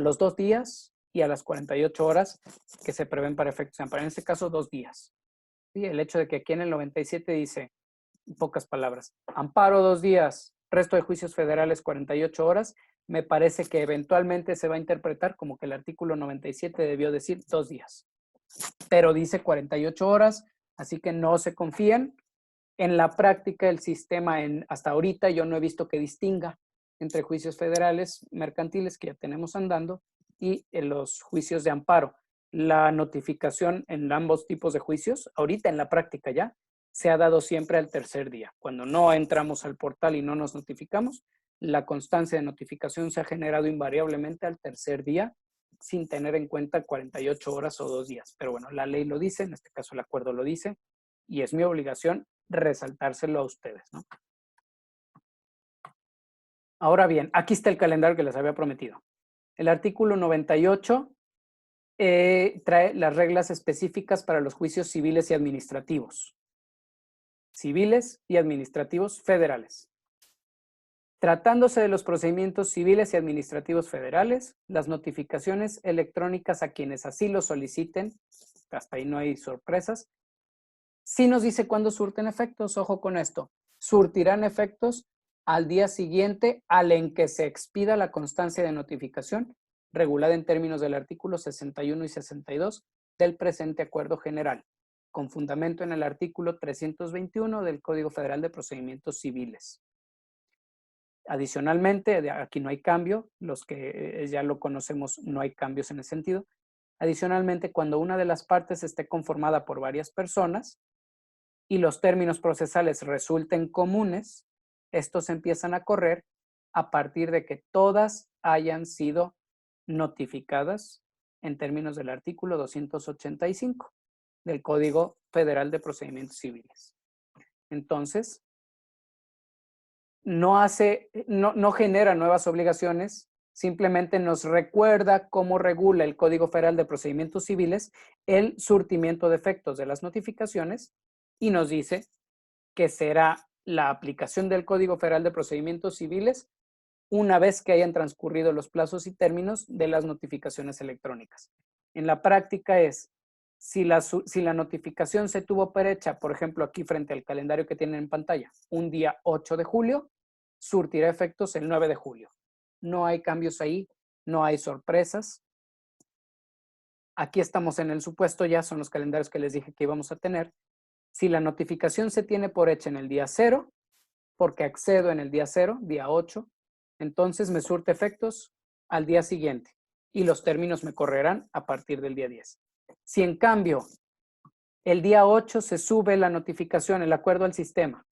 los 2 días y a las 48 horas que se prevén para efectos de amparo. En este caso, 2 días. ¿Sí? El hecho de que aquí en el 97 dice, en pocas palabras, amparo 2 días, resto de juicios federales 48 horas, me parece que eventualmente se va a interpretar como que el artículo 97 debió decir 2 días. Pero dice 48 horas, así que no se confíen. En la práctica, el sistema hasta ahorita yo no he visto que distinga entre juicios federales mercantiles que ya tenemos andando y en los juicios de amparo. La notificación en ambos tipos de juicios, ahorita en la práctica ya, se ha dado siempre al tercer día. Cuando no entramos al portal y no nos notificamos, la constancia de notificación se ha generado invariablemente al tercer día sin tener en cuenta 48 horas o 2 días. Pero bueno, la ley lo dice, en este caso el acuerdo lo dice, y es mi obligación resaltárselo a ustedes, ¿no? Ahora bien, aquí está el calendario que les había prometido. El artículo 98 trae las reglas específicas para los juicios civiles y administrativos. Civiles y administrativos federales. Tratándose de los procedimientos civiles y administrativos federales, las notificaciones electrónicas a quienes así lo soliciten, hasta ahí no hay sorpresas, sí nos dice cuándo surten efectos, ojo con esto, surtirán efectos al día siguiente al en que se expida la constancia de notificación, regulada en términos del artículo 61 y 62 del presente Acuerdo General, con fundamento en el artículo 321 del Código Federal de Procedimientos Civiles. Adicionalmente, aquí no hay cambio, los que ya lo conocemos no hay cambios en ese sentido. Adicionalmente, cuando una de las partes esté conformada por varias personas y los términos procesales resulten comunes, estos empiezan a correr a partir de que todas hayan sido notificadas en términos del artículo 285 del Código Federal de Procedimientos Civiles. Entonces, no genera nuevas obligaciones, simplemente nos recuerda cómo regula el Código Federal de Procedimientos Civiles el surtimiento de efectos de las notificaciones y nos dice que será la aplicación del Código Federal de Procedimientos Civiles una vez que hayan transcurrido los plazos y términos de las notificaciones electrónicas. En la práctica es, si la notificación se tuvo por hecha, por ejemplo, aquí frente al calendario que tienen en pantalla, un día 8 de julio, surtirá efectos el 9 de julio. No hay cambios ahí, no hay sorpresas. Aquí estamos en el supuesto, ya son los calendarios que les dije que íbamos a tener. Si la notificación se tiene por hecha en el día 0, porque accedo en el día 0, día 8, entonces me surte efectos al día siguiente y los términos me correrán a partir del día 10. Si en cambio el día 8 se sube la notificación, el acuerdo al sistema,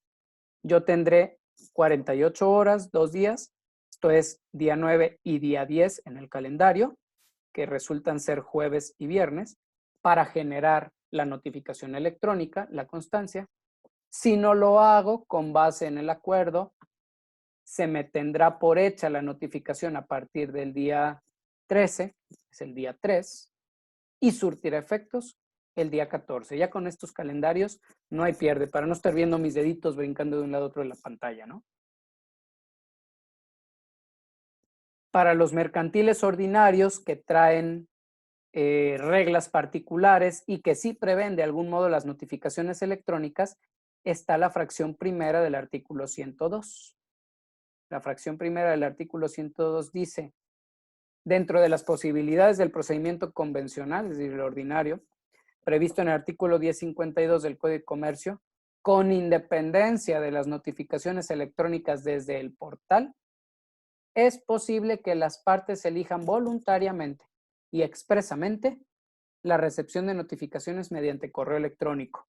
yo tendré 48 horas, 2 días, esto es día 9 y día 10 en el calendario, que resultan ser jueves y viernes, para generar la notificación electrónica, la constancia. Si no lo hago con base en el acuerdo, se me tendrá por hecha la notificación a partir del día 13, es el día 3, y surtirá efectos el día 14. Ya con estos calendarios no hay pierde, para no estar viendo mis deditos brincando de un lado a otro de la pantalla, ¿no? Para los mercantiles ordinarios que traen reglas particulares y que sí prevén de algún modo las notificaciones electrónicas, está la fracción primera del artículo 102. La fracción primera del artículo 102 dice, dentro de las posibilidades del procedimiento convencional, es decir, el ordinario, previsto en el artículo 1052 del Código de Comercio, con independencia de las notificaciones electrónicas desde el portal, es posible que las partes elijan voluntariamente y expresamente la recepción de notificaciones mediante correo electrónico,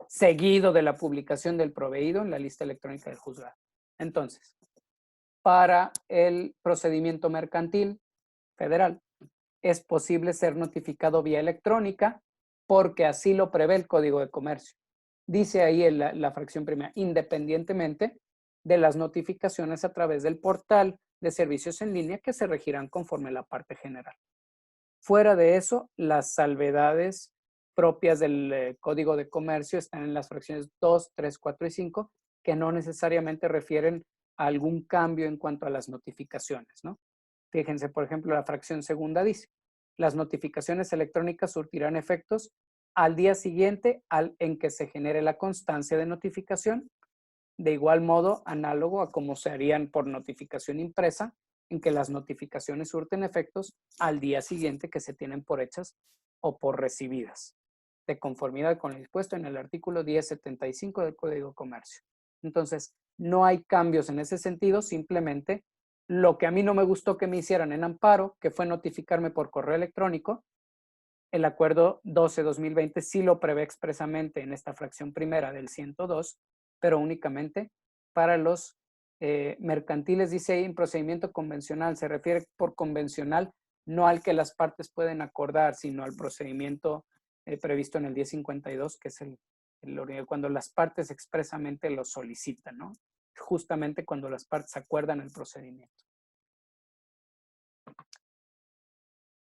seguido de la publicación del proveído en la lista electrónica del juzgado. Entonces, para el procedimiento mercantil federal, es posible ser notificado vía electrónica porque así lo prevé el Código de Comercio. Dice ahí la fracción primera, independientemente de las notificaciones a través del portal de servicios en línea que se regirán conforme a la parte general. Fuera de eso, las salvedades propias del Código de Comercio están en las fracciones 2, 3, 4 y 5, que no necesariamente refieren a algún cambio en cuanto a las notificaciones, ¿no? Fíjense, por ejemplo, la fracción segunda dice, las notificaciones electrónicas surtirán efectos al día siguiente en que se genere la constancia de notificación, de igual modo análogo a como se harían por notificación impresa, en que las notificaciones surten efectos al día siguiente que se tienen por hechas o por recibidas, de conformidad con lo dispuesto en el artículo 1075 del Código de Comercio. Entonces, no hay cambios en ese sentido, simplemente lo que a mí no me gustó que me hicieran en amparo, que fue notificarme por correo electrónico, el acuerdo 12-2020 sí lo prevé expresamente en esta fracción primera del 102, pero únicamente para los mercantiles, dice ahí en procedimiento convencional, se refiere por convencional no al que las partes pueden acordar, sino al procedimiento previsto en el 1052, que es cuando las partes expresamente lo solicitan, ¿no? Justamente cuando las partes acuerdan el procedimiento.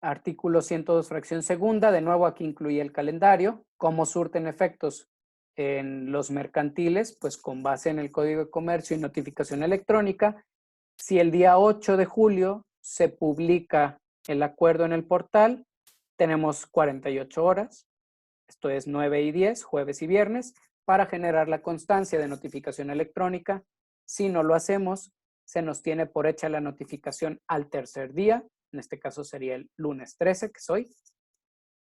Artículo 102, fracción segunda, de nuevo aquí incluye el calendario. ¿Cómo surten efectos en los mercantiles? Pues con base en el Código de Comercio y notificación electrónica. Si el día 8 de julio se publica el acuerdo en el portal, tenemos 48 horas, esto es 9 y 10, jueves y viernes, para generar la constancia de notificación electrónica. Si no lo hacemos, se nos tiene por hecha la notificación al tercer día, en este caso sería el lunes 13, que es hoy,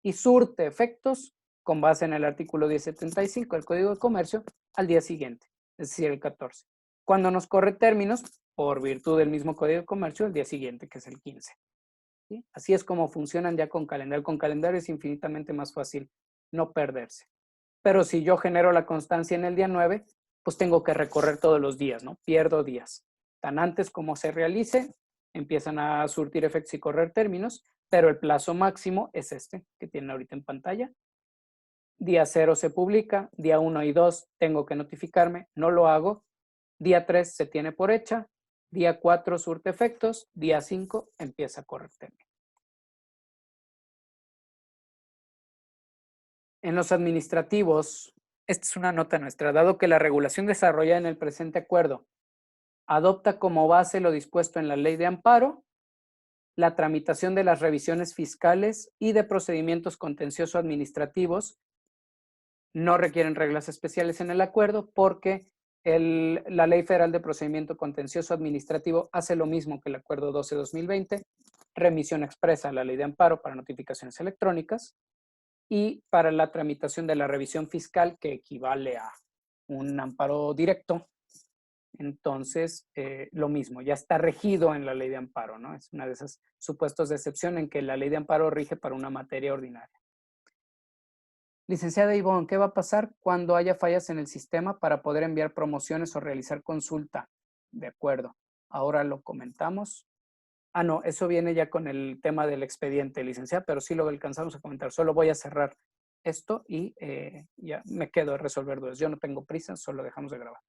y surte efectos con base en el artículo 1075 del Código de Comercio al día siguiente, es decir, el 14. Cuando nos corre términos, por virtud del mismo Código de Comercio, el día siguiente, que es el 15. ¿Sí? Así es como funcionan ya con calendario. Con calendario es infinitamente más fácil no perderse. Pero si yo genero la constancia en el día 9, pues tengo que recorrer todos los días, ¿no? Pierdo días. Tan antes como se realice, empiezan a surtir efectos y correr términos, pero el plazo máximo es este que tienen ahorita en pantalla. Día 0 se publica, día 1 y 2 tengo que notificarme, no lo hago. Día 3 se tiene por hecha, día 4 surte efectos, día 5 empieza a correr términos. En los administrativos, esta es una nota nuestra, dado que la regulación desarrollada en el presente acuerdo adopta como base lo dispuesto en la ley de amparo, la tramitación de las revisiones fiscales y de procedimientos contencioso administrativos no requieren reglas especiales en el acuerdo porque la Ley Federal de Procedimiento Contencioso Administrativo hace lo mismo que el Acuerdo 12-2020, remisión expresa a la Ley de Amparo para notificaciones electrónicas y para la tramitación de la revisión fiscal, que equivale a un amparo directo. Entonces, lo mismo, ya está regido en la Ley de Amparo, ¿no? Es una de esos supuestos de excepción en que la Ley de Amparo rige para una materia ordinaria. Licenciada Ivonne, ¿qué va a pasar cuando haya fallas en el sistema para poder enviar promociones o realizar consulta? De acuerdo, ahora lo comentamos. Ah, no, eso viene ya con el tema del expediente, licenciada, pero sí lo alcanzamos a comentar. Solo voy a cerrar esto y ya me quedo a resolver dudas. Yo no tengo prisa, solo dejamos de grabar.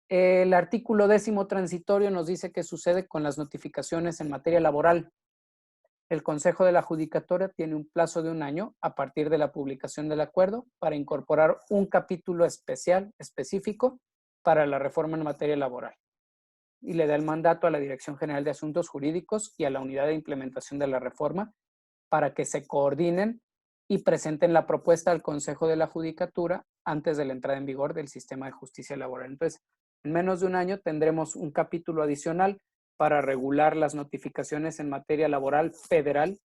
El artículo 10º transitorio nos dice qué sucede con las notificaciones en materia laboral. El Consejo de la Judicatura tiene un plazo de 1 año a partir de la publicación del acuerdo para incorporar un capítulo específico para la reforma en materia laboral. Y le da el mandato a la Dirección General de Asuntos Jurídicos y a la Unidad de Implementación de la Reforma para que se coordinen y presenten la propuesta al Consejo de la Judicatura antes de la entrada en vigor del sistema de justicia laboral. Entonces, en menos de 1 año tendremos un capítulo adicional para regular las notificaciones en materia laboral federal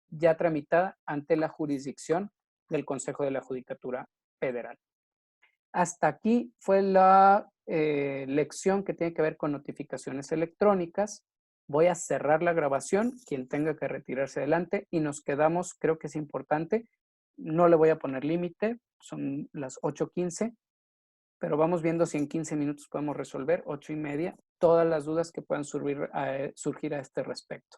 ya tramitada ante la jurisdicción del Consejo de la Judicatura Federal. Hasta aquí fue la lección que tiene que ver con notificaciones electrónicas. Voy a cerrar la grabación, quien tenga que retirarse adelante, y nos quedamos, creo que es importante, no le voy a poner límite, son las 8:15, pero vamos viendo si en 15 minutos podemos resolver, 8:30, todas las dudas que puedan surgir a este respecto.